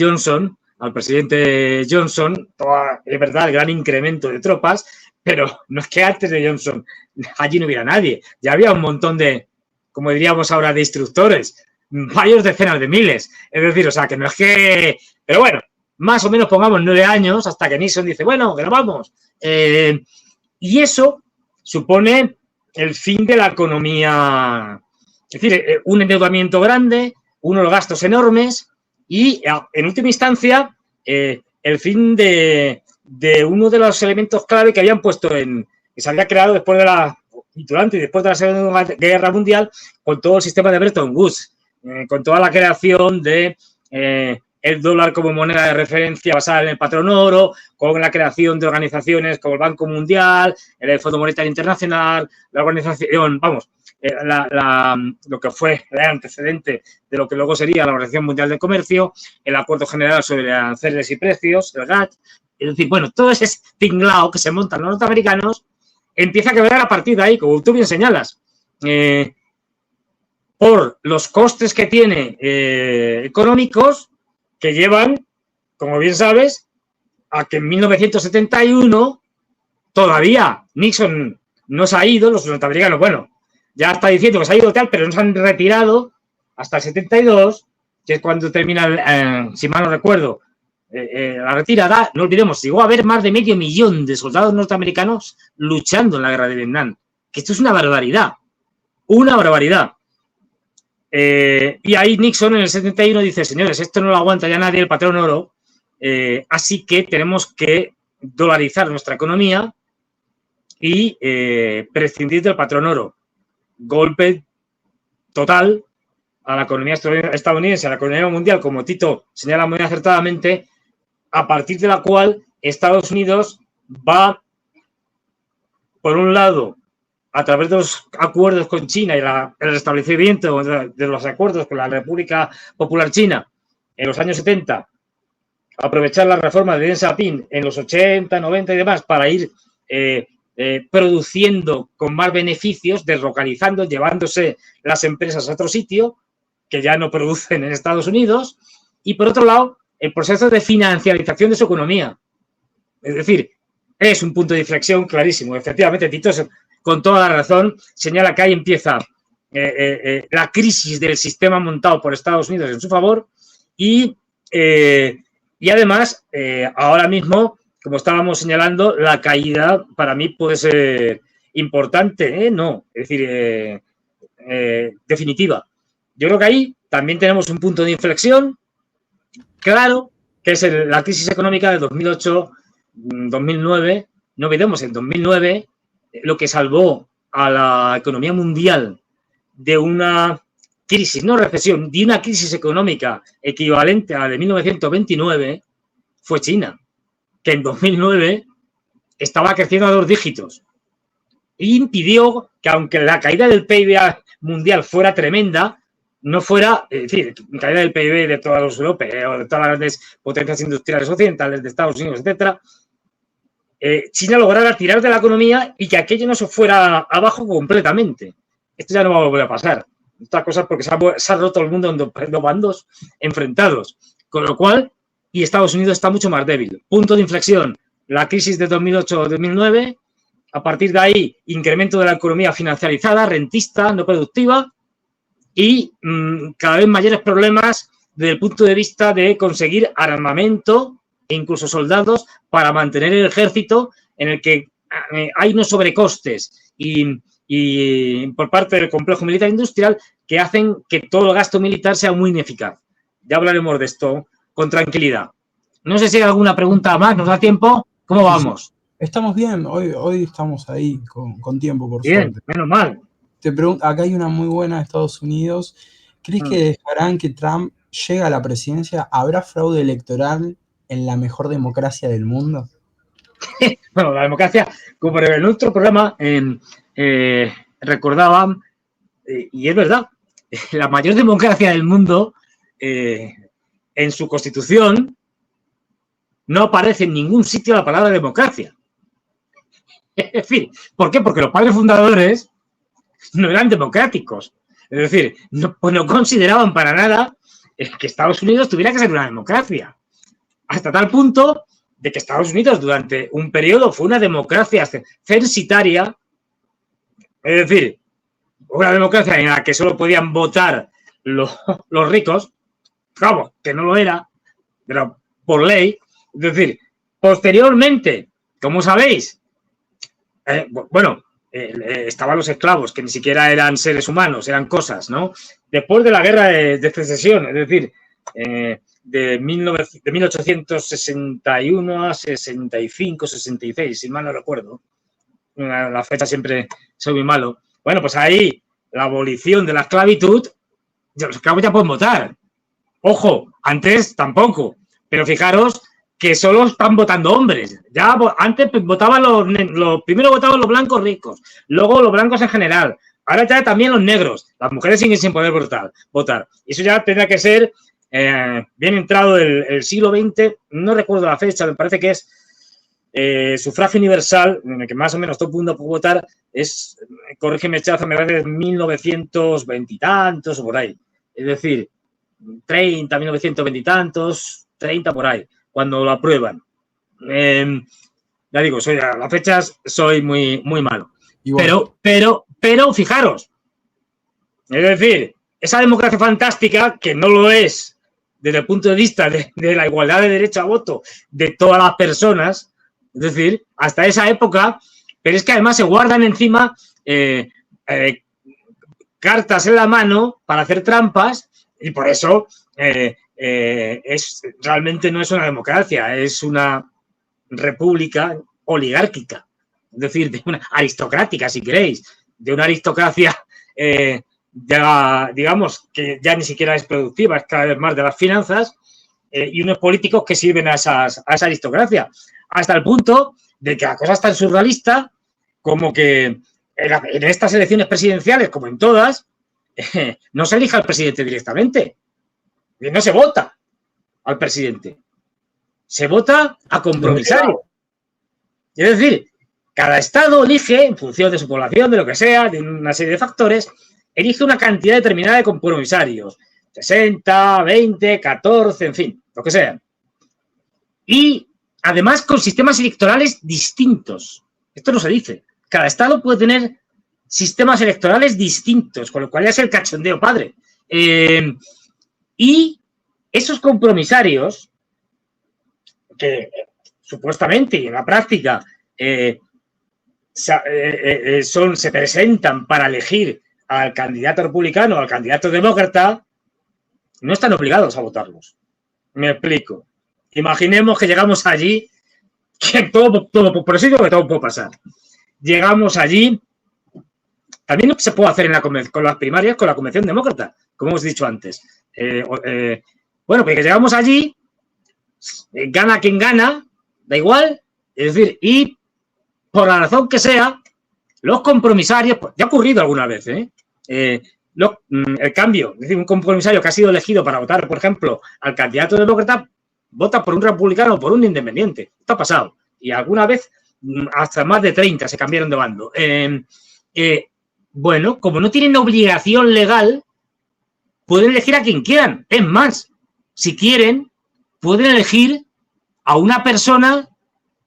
Johnson, al presidente Johnson, es verdad, el gran incremento de tropas, pero no es que antes de Johnson allí no hubiera nadie, ya había un montón de, como diríamos ahora, de instructores, varios decenas de miles, es decir, o sea, que no es que, pero bueno, más o menos pongamos 9 años hasta que Nixon dice, bueno, que nos vamos, y eso supone el fin de la economía, es decir, un endeudamiento grande, unos gastos enormes y, en última instancia, el fin de uno de los elementos clave que habían puesto que se había creado después de durante y después de la Segunda Guerra Mundial, con todo el sistema de Bretton Woods, con toda la creación de el dólar como moneda de referencia basada en el patrón oro, con la creación de organizaciones como el Banco Mundial, el Fondo Monetario Internacional, la organización, vamos, lo que fue el antecedente de lo que luego sería la Organización Mundial del Comercio, el Acuerdo General sobre Aranceles y Precios, el GATT, es decir, bueno, todo ese tinglao que se montan los norteamericanos empieza a quebrar a partir de ahí, como tú bien señalas, por los costes que tiene económicos que llevan, como bien sabes, a que en 1971 todavía Nixon no se ha ido, los norteamericanos, bueno, ya está diciendo que se ha ido tal, pero no se han retirado hasta el 72, que es cuando termina, si mal no recuerdo, la retirada. No olvidemos, llegó a haber más de 500.000 de soldados norteamericanos luchando en la guerra de Vietnam, que esto es una barbaridad, una barbaridad. Y ahí Nixon en el 71 dice, señores, esto no lo aguanta ya nadie, el patrón oro, así que tenemos que dolarizar nuestra economía y prescindir del patrón oro. Golpe total a la economía estadounidense, a la economía mundial, como Tito señala muy acertadamente, a partir de la cual Estados Unidos va, por un lado, a través de los acuerdos con China y el restablecimiento de los acuerdos con la República Popular China en los años 70, aprovechar la reforma de Deng Xiaoping en los 80, 90 y demás para ir produciendo con más beneficios, deslocalizando, llevándose las empresas a otro sitio que ya no producen en Estados Unidos, y por otro lado, el proceso de financiarización de su economía. Es decir, es un punto de inflexión clarísimo. Efectivamente, Tito, con toda la razón, señala que ahí empieza la crisis del sistema montado por Estados Unidos en su favor y además, ahora mismo, como estábamos señalando, la caída para mí puede ser importante, no, es decir, definitiva. Yo creo que ahí también tenemos un punto de inflexión claro, que es la crisis económica de 2008-2009. No olvidemos, en 2009 lo que salvó a la economía mundial de una crisis, no recesión, de una crisis económica equivalente a la de 1929 fue China, que en 2009 estaba creciendo a 2 dígitos y impidió que, aunque la caída del PIB mundial fuera tremenda, no fuera, es decir, caída del PIB de todos los europeos, de todas las grandes potencias industriales occidentales, de Estados Unidos, etcétera, China lograra tirar de la economía y que aquello no se fuera abajo completamente. Esto ya no va a volver a pasar. Estas cosas porque se ha roto el mundo en 2 bandos enfrentados. Con lo cual, y Estados Unidos está mucho más débil. Punto de inflexión, la crisis de 2008-2009, A partir de ahí, incremento de la economía financiarizada, rentista, no productiva y cada vez mayores problemas desde el punto de vista de conseguir armamento e incluso soldados para mantener el ejército, en el que hay unos sobrecostes y por parte del complejo militar industrial que hacen que todo el gasto militar sea muy ineficaz. Ya hablaremos de esto con tranquilidad. No sé si hay alguna pregunta más, ¿nos da tiempo? ¿Cómo vamos? Estamos bien, hoy estamos ahí con tiempo, por bien, suerte. Menos mal. Te pregunto, acá hay una muy buena de Estados Unidos. ¿Crees que dejarán que Trump llegue a la presidencia? ¿Habrá fraude electoral en la mejor democracia del mundo? Bueno, la democracia, como en nuestro programa recordaban, y es verdad, la mayor democracia del mundo, en su constitución, no aparece en ningún sitio la palabra democracia. Es decir, ¿por qué? Porque los padres fundadores no eran democráticos. Es decir, no consideraban para nada que Estados Unidos tuviera que ser una democracia. Hasta tal punto de que Estados Unidos durante un periodo fue una democracia censitaria, es decir, una democracia en la que solo podían votar los ricos, vamos, que no lo era, pero por ley. Es decir, posteriormente, como sabéis, estaban los esclavos, que ni siquiera eran seres humanos, eran cosas, ¿no? Después de la guerra de secesión, es decir, de 1861 a 65, 66, si mal no recuerdo. La fecha siempre soy muy malo. Bueno, pues ahí la abolición de la esclavitud, los esclavos ya pueden votar. Ojo, antes tampoco. Pero fijaros que solo están votando hombres. Ya antes votaban primero votaban los blancos ricos, luego los blancos en general. Ahora ya también los negros. Las mujeres siguen sin poder votar. Eso ya tendrá que ser bien entrado el siglo XX. No recuerdo la fecha, me parece que es sufragio universal, en el que más o menos todo el mundo puede votar. Es, corrígeme, Chaza, me parece 1920 y tantos o por ahí. Es decir, 30, 1920 y tantos, 30 por ahí, cuando lo aprueban. Ya digo, las fechas soy muy, muy malo. Bueno. Pero fijaros, es decir, esa democracia fantástica, que no lo es desde el punto de vista de la igualdad de derecho a voto de todas las personas, es decir, hasta esa época, pero es que además se guardan encima cartas en la mano para hacer trampas y por eso realmente no es una democracia, es una república oligárquica, es decir, de una aristocrática, si queréis, de una aristocracia ya, digamos, que ya ni siquiera es productiva, es cada vez más de las finanzas, y unos políticos que sirven a esa aristocracia, hasta el punto de que la cosa es tan surrealista como que en estas elecciones presidenciales, como en todas, no se elija al presidente directamente, no se vota al presidente, se vota a compromisario. Es decir, cada estado elige, en función de su población, de lo que sea, de una serie de factores, elige una cantidad determinada de compromisarios, 60, 20, 14, en fin, lo que sea. Y además con sistemas electorales distintos. Esto no se dice. Cada estado puede tener sistemas electorales distintos, con lo cual ya es el cachondeo padre. Y esos compromisarios, que supuestamente y en la práctica se presentan para elegir al candidato republicano o al candidato demócrata, no están obligados a votarlos. Me explico. Imaginemos que llegamos allí, que todo por eso digo que todo puede pasar. Llegamos allí, también se puede hacer con las primarias, con la convención demócrata, como hemos dicho antes. Bueno, pues que llegamos allí, gana quien gana, da igual, es decir, y por la razón que sea, los compromisarios, pues ya ha ocurrido alguna vez, el cambio, es decir, un compromisario que ha sido elegido para votar, por ejemplo, al candidato demócrata, vota por un republicano o por un independiente. Esto ha pasado. Y alguna vez hasta más de 30 se cambiaron de bando. Bueno, como no tienen obligación legal, pueden elegir a quien quieran. Es más, si quieren, pueden elegir a una persona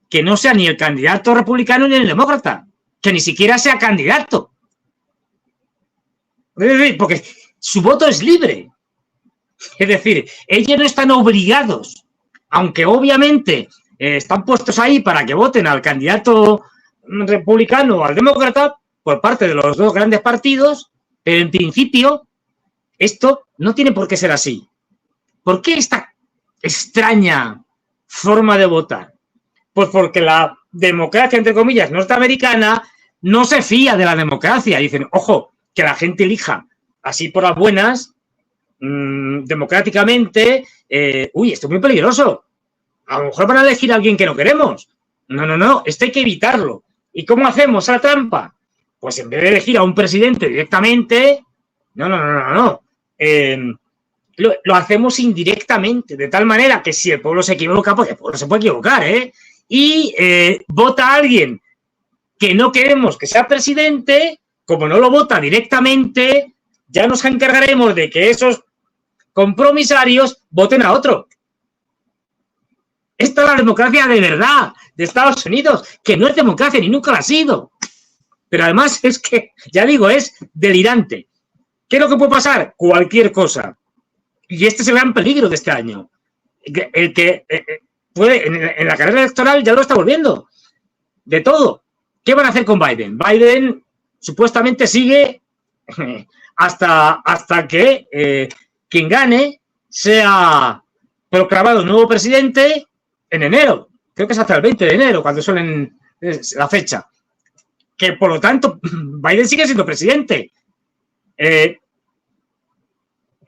que no sea ni el candidato republicano ni el demócrata. que ni siquiera sea candidato. Porque su voto es libre. Es decir, ellos no están obligados, aunque obviamente están puestos ahí para que voten al candidato republicano o al demócrata por parte de los dos grandes partidos, pero en principio esto no tiene por qué ser así. ¿Por qué esta extraña forma de votar? Pues porque la democracia, entre comillas, norteamericana no se fía de la democracia. Dicen, ojo, que la gente elija así por las buenas, democráticamente, uy, esto es muy peligroso. A lo mejor van a elegir a alguien que no queremos. No, esto hay que evitarlo. ¿Y cómo hacemos la trampa? Pues en vez de elegir a un presidente directamente, no. Lo hacemos indirectamente, de tal manera que si el pueblo se equivoca, pues el pueblo se puede equivocar, y vota a alguien que no queremos que sea presidente, como no lo vota directamente, ya nos encargaremos de que esos compromisarios voten a otro. Esta es la democracia de verdad de Estados Unidos, que no es democracia ni nunca lo ha sido. Pero además es que, ya digo, es delirante. ¿Qué es lo que puede pasar? Cualquier cosa. Y este es el gran peligro de este año. El que puede, en la carrera electoral ya lo está volviendo. De todo. ¿Qué van a hacer con Biden? Biden supuestamente sigue hasta que quien gane sea proclamado nuevo presidente en enero. Creo que es hasta el 20 de enero, cuando suelen la fecha. Que por lo tanto, Biden sigue siendo presidente.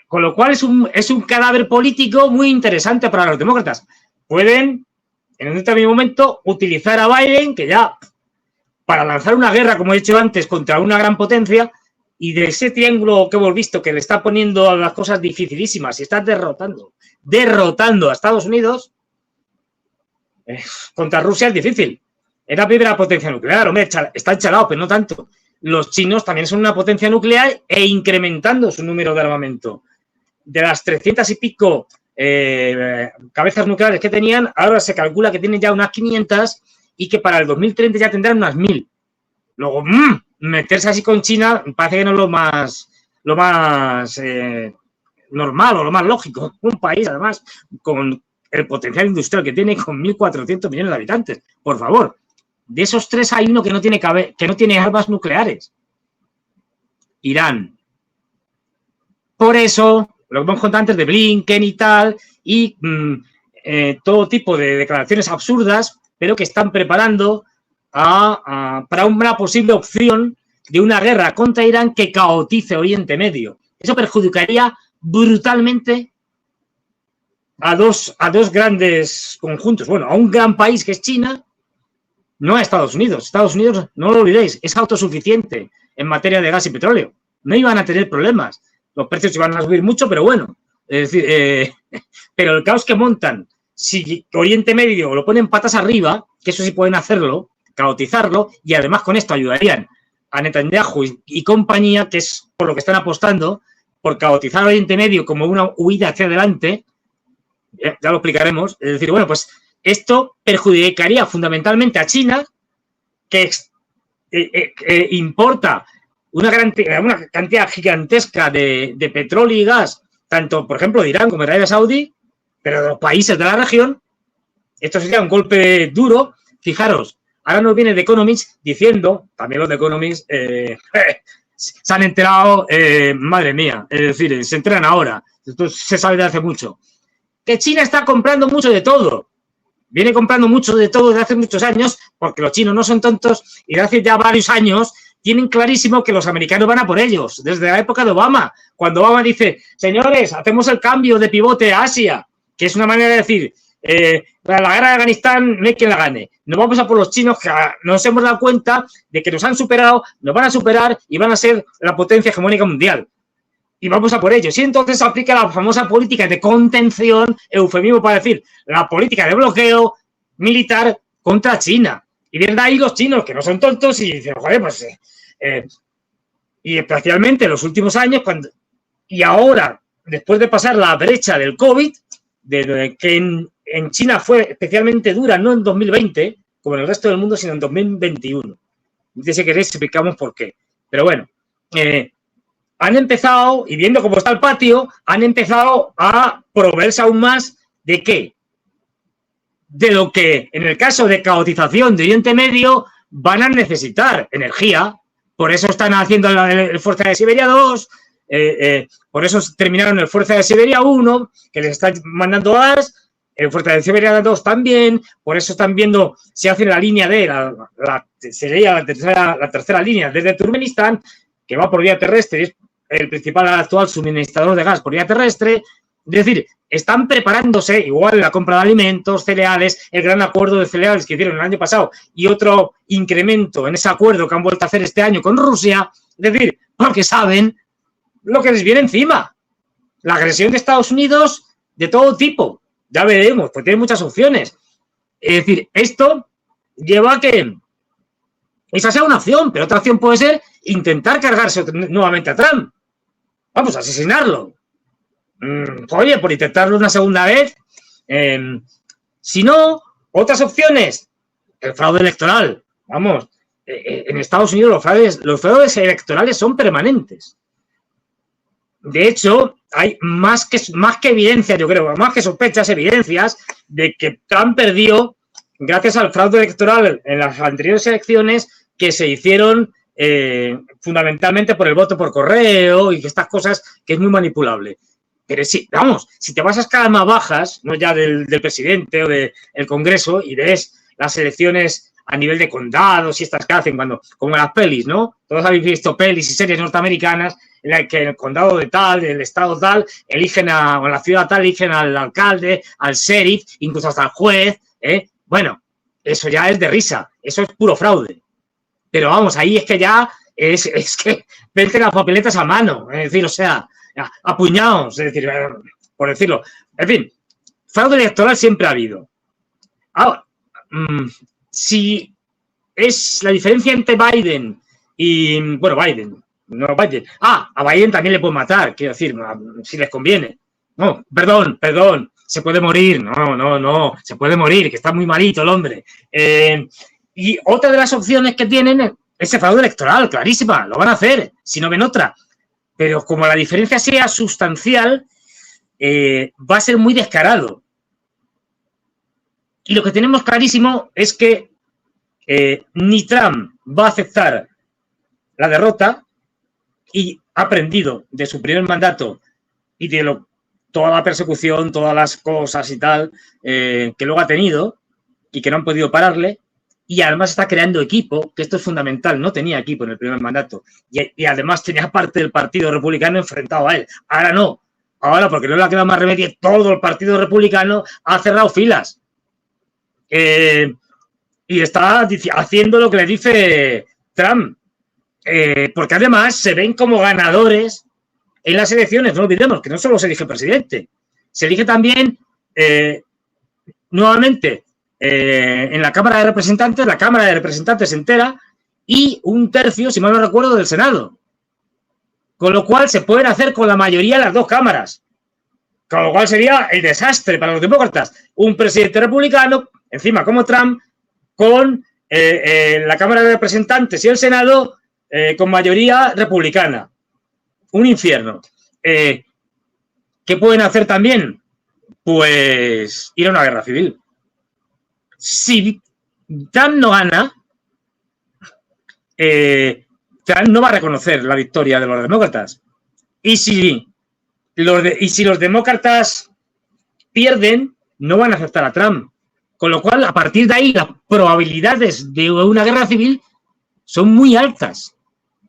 Con lo cual es un cadáver político muy interesante para los demócratas. Pueden, en un determinado momento, utilizar a Biden, que ya, para lanzar una guerra, como he dicho antes, contra una gran potencia, y de ese triángulo que hemos visto que le está poniendo las cosas dificilísimas y está derrotando a Estados Unidos, contra Rusia es difícil. Es la primera potencia nuclear, hombre, está enchalado, pero no tanto. Los chinos también son una potencia nuclear e incrementando su número de armamento. De las 300 y pico cabezas nucleares que tenían, ahora se calcula que tienen ya unas 500 y que para el 2030 ya tendrán unas 1000. Luego, meterse así con China parece que no es lo más normal o lo más lógico. Un país, además, con el potencial industrial que tiene, con 1.400 millones de habitantes. Por favor, de esos tres hay uno que no tiene armas nucleares. Irán. Por eso, lo que hemos contado antes de Blinken y tal, y todo tipo de declaraciones absurdas, pero que están preparando para una posible opción de una guerra contra Irán que caotice Oriente Medio. Eso perjudicaría brutalmente a dos grandes conjuntos. Bueno, a un gran país que es China, no a Estados Unidos. Estados Unidos, no lo olvidéis, es autosuficiente en materia de gas y petróleo. No iban a tener problemas. Los precios iban a subir mucho, pero bueno. Es decir, pero el caos que montan, si Oriente Medio lo ponen patas arriba, que eso sí pueden hacerlo, caotizarlo, y además con esto ayudarían a Netanyahu y compañía, que es por lo que están apostando, por caotizar Oriente Medio como una huida hacia adelante, ya lo explicaremos. Es decir, bueno, pues esto perjudicaría fundamentalmente a China, que importa una cantidad gigantesca de petróleo y gas, tanto, por ejemplo, de Irán como de Arabia Saudí, pero de los países de la región. Esto sería un golpe duro. Fijaros, ahora nos viene The Economist diciendo, también los The Economist se han enterado, madre mía, es decir, se enteran ahora, esto se sabe de hace mucho, que China está comprando mucho de todo. Viene comprando mucho de todo desde hace muchos años, porque los chinos no son tontos y desde hace ya varios años tienen clarísimo que los americanos van a por ellos, desde la época de Obama, cuando Obama dice, señores, hacemos el cambio de pivote a Asia, que es una manera de decir, la guerra de Afganistán no hay quien la gane, nos vamos a por los chinos, que nos hemos dado cuenta de que nos han superado, nos van a superar y van a ser la potencia hegemónica mundial. Y vamos a por ellos. Y entonces aplica la famosa política de contención, eufemismo para decir, la política de bloqueo militar contra China. Y vienen ahí los chinos, que no son tontos, y dicen, joder, pues... y especialmente en los últimos años, y ahora, después de pasar la brecha del COVID, que en China fue especialmente dura, no en 2020, como en el resto del mundo, sino en 2021. Si queréis, explicamos por qué. Pero bueno, han empezado, y viendo cómo está el patio, han empezado a proveerse aún más ¿de qué? De lo que, en el caso de caotización de Oriente Medio, van a necesitar energía. Por eso están haciendo el Fuerza de Siberia 2, por eso terminaron el Fuerza de Siberia 1, que les está mandando gas, el Fuerza de Siberia 2 también, por eso están viendo si hacen la línea D, sería la tercera línea desde Turkmenistán, que va por vía terrestre, es el principal actual suministrador de gas por vía terrestre. Es decir, están preparándose, igual la compra de alimentos, cereales, el gran acuerdo de cereales que hicieron el año pasado y otro incremento en ese acuerdo que han vuelto a hacer este año con Rusia. Es decir, porque saben lo que les viene encima. La agresión de Estados Unidos de todo tipo. Ya veremos, pues tiene muchas opciones. Es decir, esto lleva a que esa sea una opción, pero otra opción puede ser intentar cargarse nuevamente a Trump. Vamos a asesinarlo. Oye, por intentarlo una segunda vez. Si no, otras opciones. El fraude electoral. Vamos, en Estados Unidos los fraudes electorales son permanentes. De hecho, hay más que evidencias, yo creo, más que sospechas, evidencias de que Trump perdió gracias al fraude electoral en las anteriores elecciones que se hicieron fundamentalmente por el voto por correo y estas cosas que es muy manipulable. Pero sí, vamos, si te vas a escalas más bajas, no ya del presidente o del Congreso, y ves las elecciones a nivel de condados y estas que hacen, como las pelis, ¿no? Todos habéis visto pelis y series norteamericanas en las que en el condado de tal, el estado tal, o en la ciudad tal, eligen al alcalde, al sheriff, incluso hasta al juez, Bueno, eso ya es de risa, eso es puro fraude. Pero vamos, ahí es que ya es que vente las papeletas a mano, es decir, o sea, a puñados, es decir, por decirlo. En fin, fraude electoral siempre ha habido. Ahora, si es la diferencia entre Biden y, bueno, Biden. A Biden también le pueden matar, quiero decir, si les conviene. No, perdón, se puede morir, no, se puede morir, que está muy malito el hombre. Y otra de las opciones que tienen es ese fraude electoral, clarísima, lo van a hacer, si no ven otra. Pero como la diferencia sea sustancial, va a ser muy descarado. Y lo que tenemos clarísimo es que ni Trump va a aceptar la derrota y ha aprendido de su primer mandato y de toda la persecución, todas las cosas y tal que luego ha tenido y que no han podido pararle. Y además está creando equipo, que esto es fundamental. No tenía equipo en el primer mandato. Y además tenía parte del Partido Republicano enfrentado a él. Ahora no. Ahora, porque no le ha quedado más remedio, todo el Partido Republicano ha cerrado filas. Y está haciendo lo que le dice Trump. Porque además se ven como ganadores en las elecciones. No olvidemos que no solo se elige presidente. Se elige también, nuevamente, en la Cámara de Representantes entera y un tercio, si mal no recuerdo, del Senado. Con lo cual se pueden hacer con la mayoría de las dos cámaras. Con lo cual sería el desastre para los demócratas. Un presidente republicano, encima como Trump, con la Cámara de Representantes y el Senado con mayoría republicana. Un infierno. ¿Qué pueden hacer también? Pues ir a una guerra civil. Si Trump no gana, Trump no va a reconocer la victoria de los demócratas. Y si los demócratas pierden, no van a aceptar a Trump. Con lo cual, a partir de ahí, las probabilidades de una guerra civil son muy altas.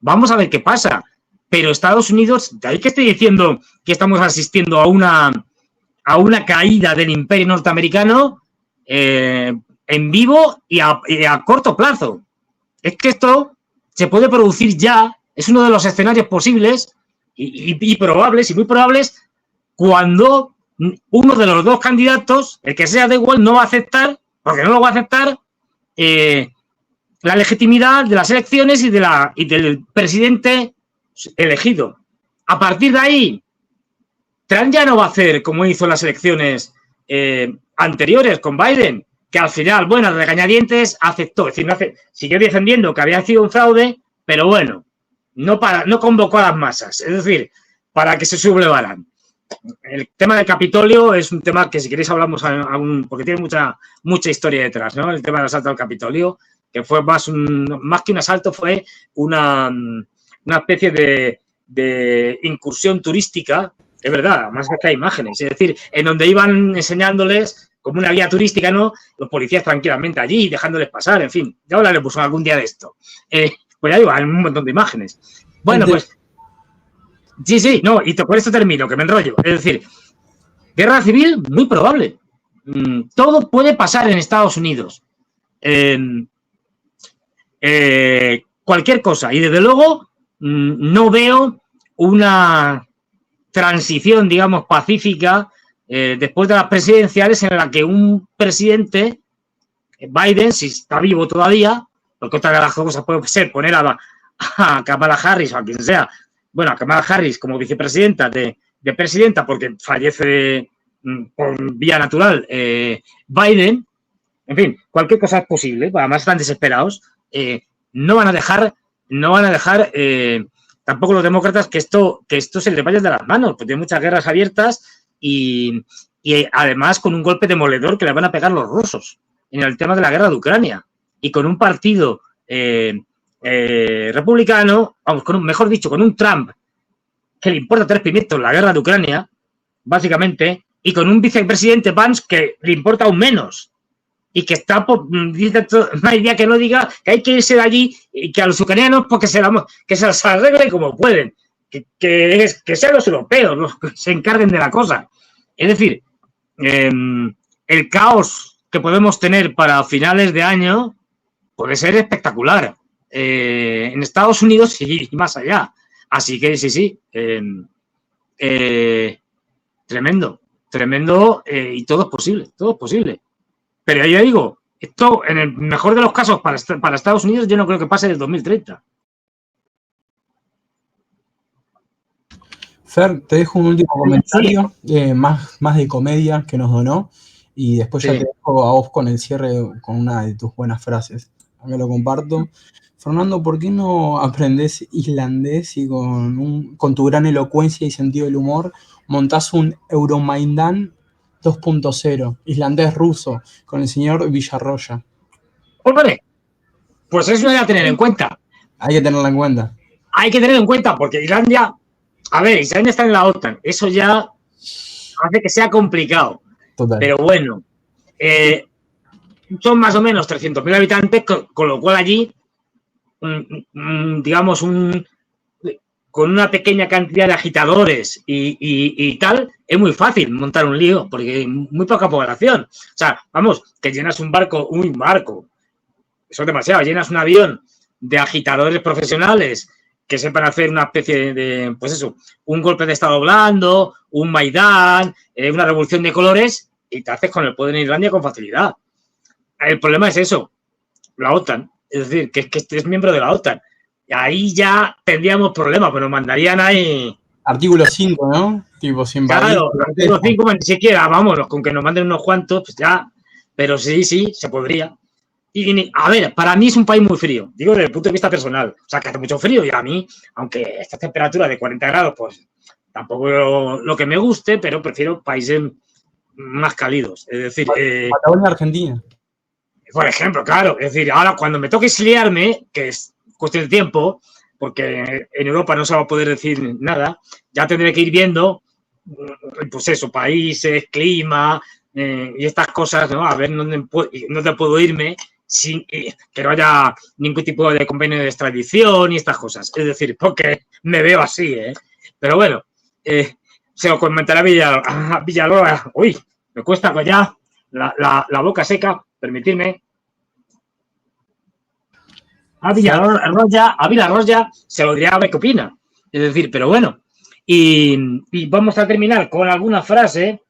Vamos a ver qué pasa. Pero Estados Unidos, de ahí que estoy diciendo que estamos asistiendo a una caída del imperio norteamericano, en vivo y a corto plazo. Es que esto se puede producir ya, es uno de los escenarios posibles y probables y muy probables cuando uno de los dos candidatos, el que sea, da igual, no va a aceptar, porque no lo va a aceptar, la legitimidad de las elecciones y del presidente elegido. A partir de ahí, Trump ya no va a hacer como hizo en las elecciones anteriores con Biden, que al final, bueno, regañadientes aceptó. Es decir, siguió defendiendo que había sido un fraude, pero bueno, no convocó a las masas. Es decir, para que se sublevaran. El tema del Capitolio es un tema que si queréis hablamos porque tiene mucha historia detrás, ¿no? El tema del asalto al Capitolio, que fue más que un asalto, fue una especie de incursión turística, es verdad, más que hay imágenes, es decir, en donde iban enseñándoles como una guía turística, ¿no? Los policías tranquilamente allí, dejándoles pasar, en fin, ya hablaremos algún día de esto. Pues ya digo, hay un montón de imágenes. Bueno, pues sí, no, y por esto termino, que me enrollo. Es decir, guerra civil, muy probable. Todo puede pasar en Estados Unidos. Cualquier cosa. Y desde luego, no veo una transición, digamos, pacífica después de las presidenciales en la que un presidente, Biden, si está vivo todavía, porque otra de las cosas puede ser poner a Kamala Harris o a quien sea, bueno, a Kamala Harris como vicepresidenta de presidenta porque fallece por vía natural Biden, en fin, cualquier cosa es posible, además están desesperados, no van a dejar tampoco los demócratas que esto se les vaya de las manos, porque hay muchas guerras abiertas y además con un golpe demoledor que le van a pegar los rusos en el tema de la guerra de Ucrania y con un partido republicano, vamos, mejor dicho, con un Trump que le importa 3 pimientos la guerra de Ucrania, básicamente, y con un vicepresidente Vance que le importa aún menos y que está, dice más idea que no diga que hay que irse de allí y que a los ucranianos porque se las arreglen como pueden, que sean los europeos los que se encarguen de la cosa. Es decir, el caos que podemos tener para finales de año puede ser espectacular en Estados Unidos y más allá. Así que sí, tremendo y todo es posible. Pero ya digo, esto en el mejor de los casos para Estados Unidos yo no creo que pase del 2030. Fer, te dejo un último comentario, más de comedia que nos donó, y después ya te dejo a vos con el cierre con una de tus buenas frases. Me lo comparto. Fernando, ¿por qué no aprendés islandés y con tu gran elocuencia y sentido del humor montás un Euromaidan 2.0, islandés-ruso, con el señor Villarroya? ¡Hombre! Pues eso hay que tener en cuenta. Hay que tenerlo en cuenta. Hay que tenerlo en cuenta porque Islandia está en la OTAN. Eso ya hace que sea complicado. Total. Pero bueno, son más o menos 300.000 habitantes, con lo cual allí, digamos, con una pequeña cantidad de agitadores y tal, es muy fácil montar un lío, porque hay muy poca población. O sea, vamos, que llenas un barco, eso es demasiado, llenas un avión de agitadores profesionales que sepan hacer una especie de, pues eso, un golpe de estado blando, un Maidán, una revolución de colores, y te haces con el poder en Islandia con facilidad. El problema es eso, la OTAN, es decir, que es miembro de la OTAN. Ahí ya tendríamos problemas, pero nos mandarían ahí... Artículo 5, ¿no? Tipo, sin claro, artículo 5, ni siquiera, vámonos, con que nos manden unos cuantos, pues ya, pero sí, se podría. Y, a ver, para mí es un país muy frío, digo desde el punto de vista personal. O sea, que hace mucho frío y a mí, aunque esta temperatura de 40 grados, pues tampoco lo que me guste, pero prefiero países más cálidos. Es decir... Patagonia, Argentina. Por ejemplo, claro. Es decir, ahora cuando me toque exiliarme, que es cuestión de tiempo, porque en Europa no se va a poder decir nada, ya tendré que ir viendo, pues eso, países, clima y estas cosas, ¿no? A ver dónde puedo irme sin que no haya ningún tipo de convenio de extradición y estas cosas. Es decir, porque me veo así, ¿eh? Pero bueno, se lo comentará a Villalobos. Uy, me cuesta ya la boca seca, permitirme. A Villarroya se lo dirá a ver qué opina. Es decir, pero bueno. Y vamos a terminar con alguna frase.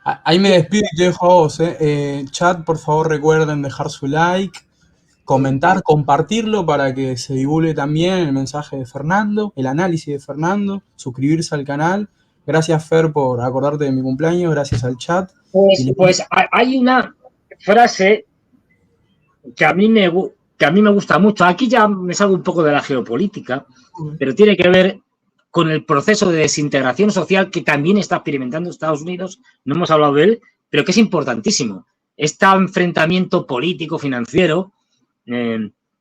Ahí me despido y te dejo a vos. Chat, por favor, recuerden dejar su like, comentar, compartirlo para que se divulgue también el mensaje de Fernando, el análisis de Fernando, suscribirse al canal. Gracias, Fer, por acordarte de mi cumpleaños. Gracias al chat. Pues hay una frase que a mí me gusta mucho. Aquí ya me salgo un poco de la geopolítica, pero tiene que ver con el proceso de desintegración social que también está experimentando Estados Unidos. No hemos hablado de él, pero que es importantísimo. Este enfrentamiento político, financiero,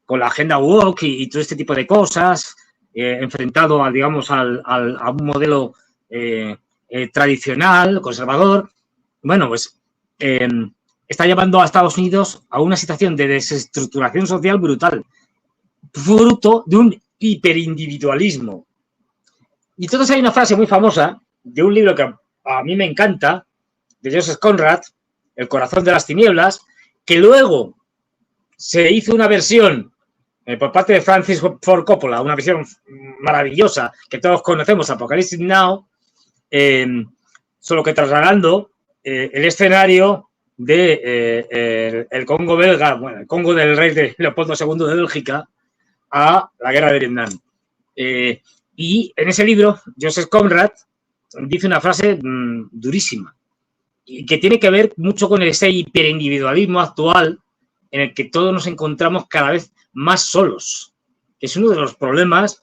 con la agenda woke y todo este tipo de cosas, enfrentado a, digamos, a un modelo tradicional, conservador, bueno, pues está llevando a Estados Unidos a una situación de desestructuración social brutal, fruto de un hiperindividualismo. Y entonces hay una frase muy famosa de un libro que a mí me encanta, de Joseph Conrad, El corazón de las tinieblas, que luego se hizo una versión por parte de Francis Ford Coppola, una versión maravillosa que todos conocemos, Apocalypse Now, solo que trasladando el escenario de el Congo belga, bueno, el Congo del rey de Leopoldo II de Bélgica, a la guerra de Vietnam. Y en ese libro, Joseph Conrad dice una frase durísima, y que tiene que ver mucho con ese hiperindividualismo actual en el que todos nos encontramos cada vez más solos, que es uno de los problemas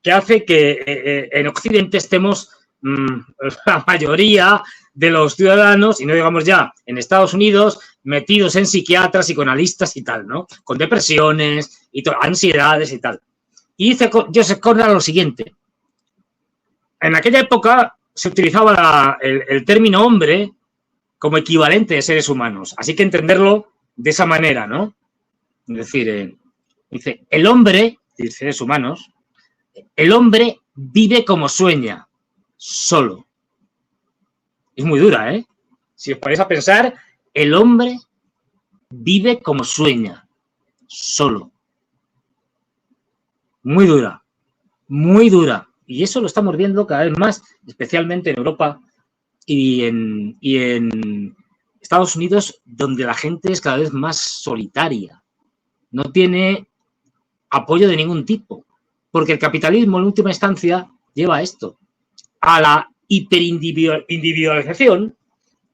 que hace que en Occidente estemos la mayoría de los ciudadanos, y no digamos ya en Estados Unidos, metidos en psiquiatras, psicoanalistas y tal, ¿no? Con depresiones y ansiedades y tal. Y dice Joseph Conrad lo siguiente: en aquella época se utilizaba el término hombre como equivalente de seres humanos, así que entenderlo de esa manera, ¿no? Es decir, dice, el hombre, de seres humanos, el hombre vive como sueña, solo. Es muy dura, ¿eh? Si os ponéis a pensar, el hombre vive como sueña, solo. Muy dura, muy dura. Y eso lo estamos viendo cada vez más, especialmente en Europa y en Estados Unidos, donde la gente es cada vez más solitaria. No tiene apoyo de ningún tipo, porque el capitalismo en última instancia lleva a esto, a la hiperindividualización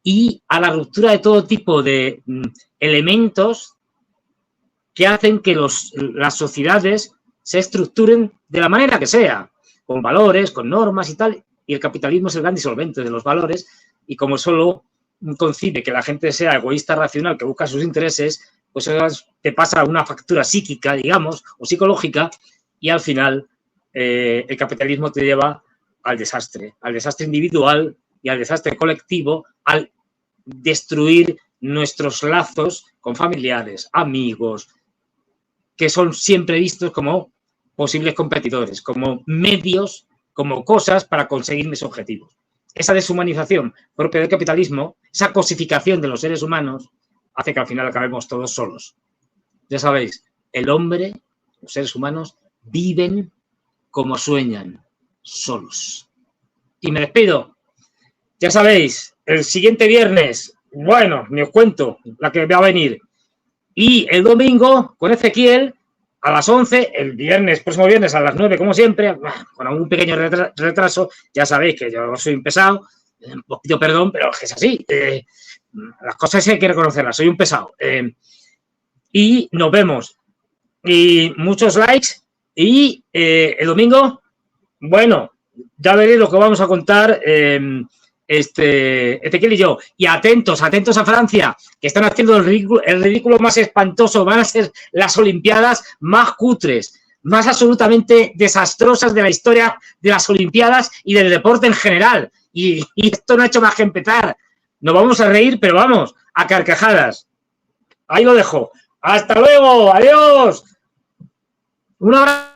y a la ruptura de todo tipo de elementos que hacen que las sociedades se estructuren de la manera que sea, con valores, con normas y tal, y el capitalismo es el gran disolvente de los valores, y como solo concibe que la gente sea egoísta, racional, que busca sus intereses, pues eso te pasa una factura psíquica, digamos, o psicológica, y al final el capitalismo te lleva al desastre individual y al desastre colectivo, al destruir nuestros lazos con familiares, amigos, que son siempre vistos como posibles competidores, como medios, como cosas para conseguir mis objetivos. Esa deshumanización propia del capitalismo, esa cosificación de los seres humanos, hace que al final acabemos todos solos. Ya sabéis, el hombre, los seres humanos, viven como sueñan, solos. Y me despido. Ya sabéis, el siguiente viernes, bueno, ni os cuento la que va a venir. Y el domingo, con Ezequiel, a las 11, el próximo viernes a las 9, como siempre, con algún pequeño retraso. Ya sabéis que yo soy un pesado, os pido perdón, pero es así. Las cosas hay que reconocerlas, soy un pesado. Y nos vemos. Y muchos likes. Y el domingo, bueno, ya veréis lo que vamos a contar Ezequiel y yo. Y atentos a Francia, que están haciendo el ridículo más espantoso. Van a ser las Olimpiadas más cutres, más absolutamente desastrosas de la historia de las Olimpiadas y del deporte en general. Y esto no ha hecho más que empezar. Nos vamos a reír, pero vamos, a carcajadas. Ahí lo dejo. ¡Hasta luego! ¡Adiós! Un abrazo.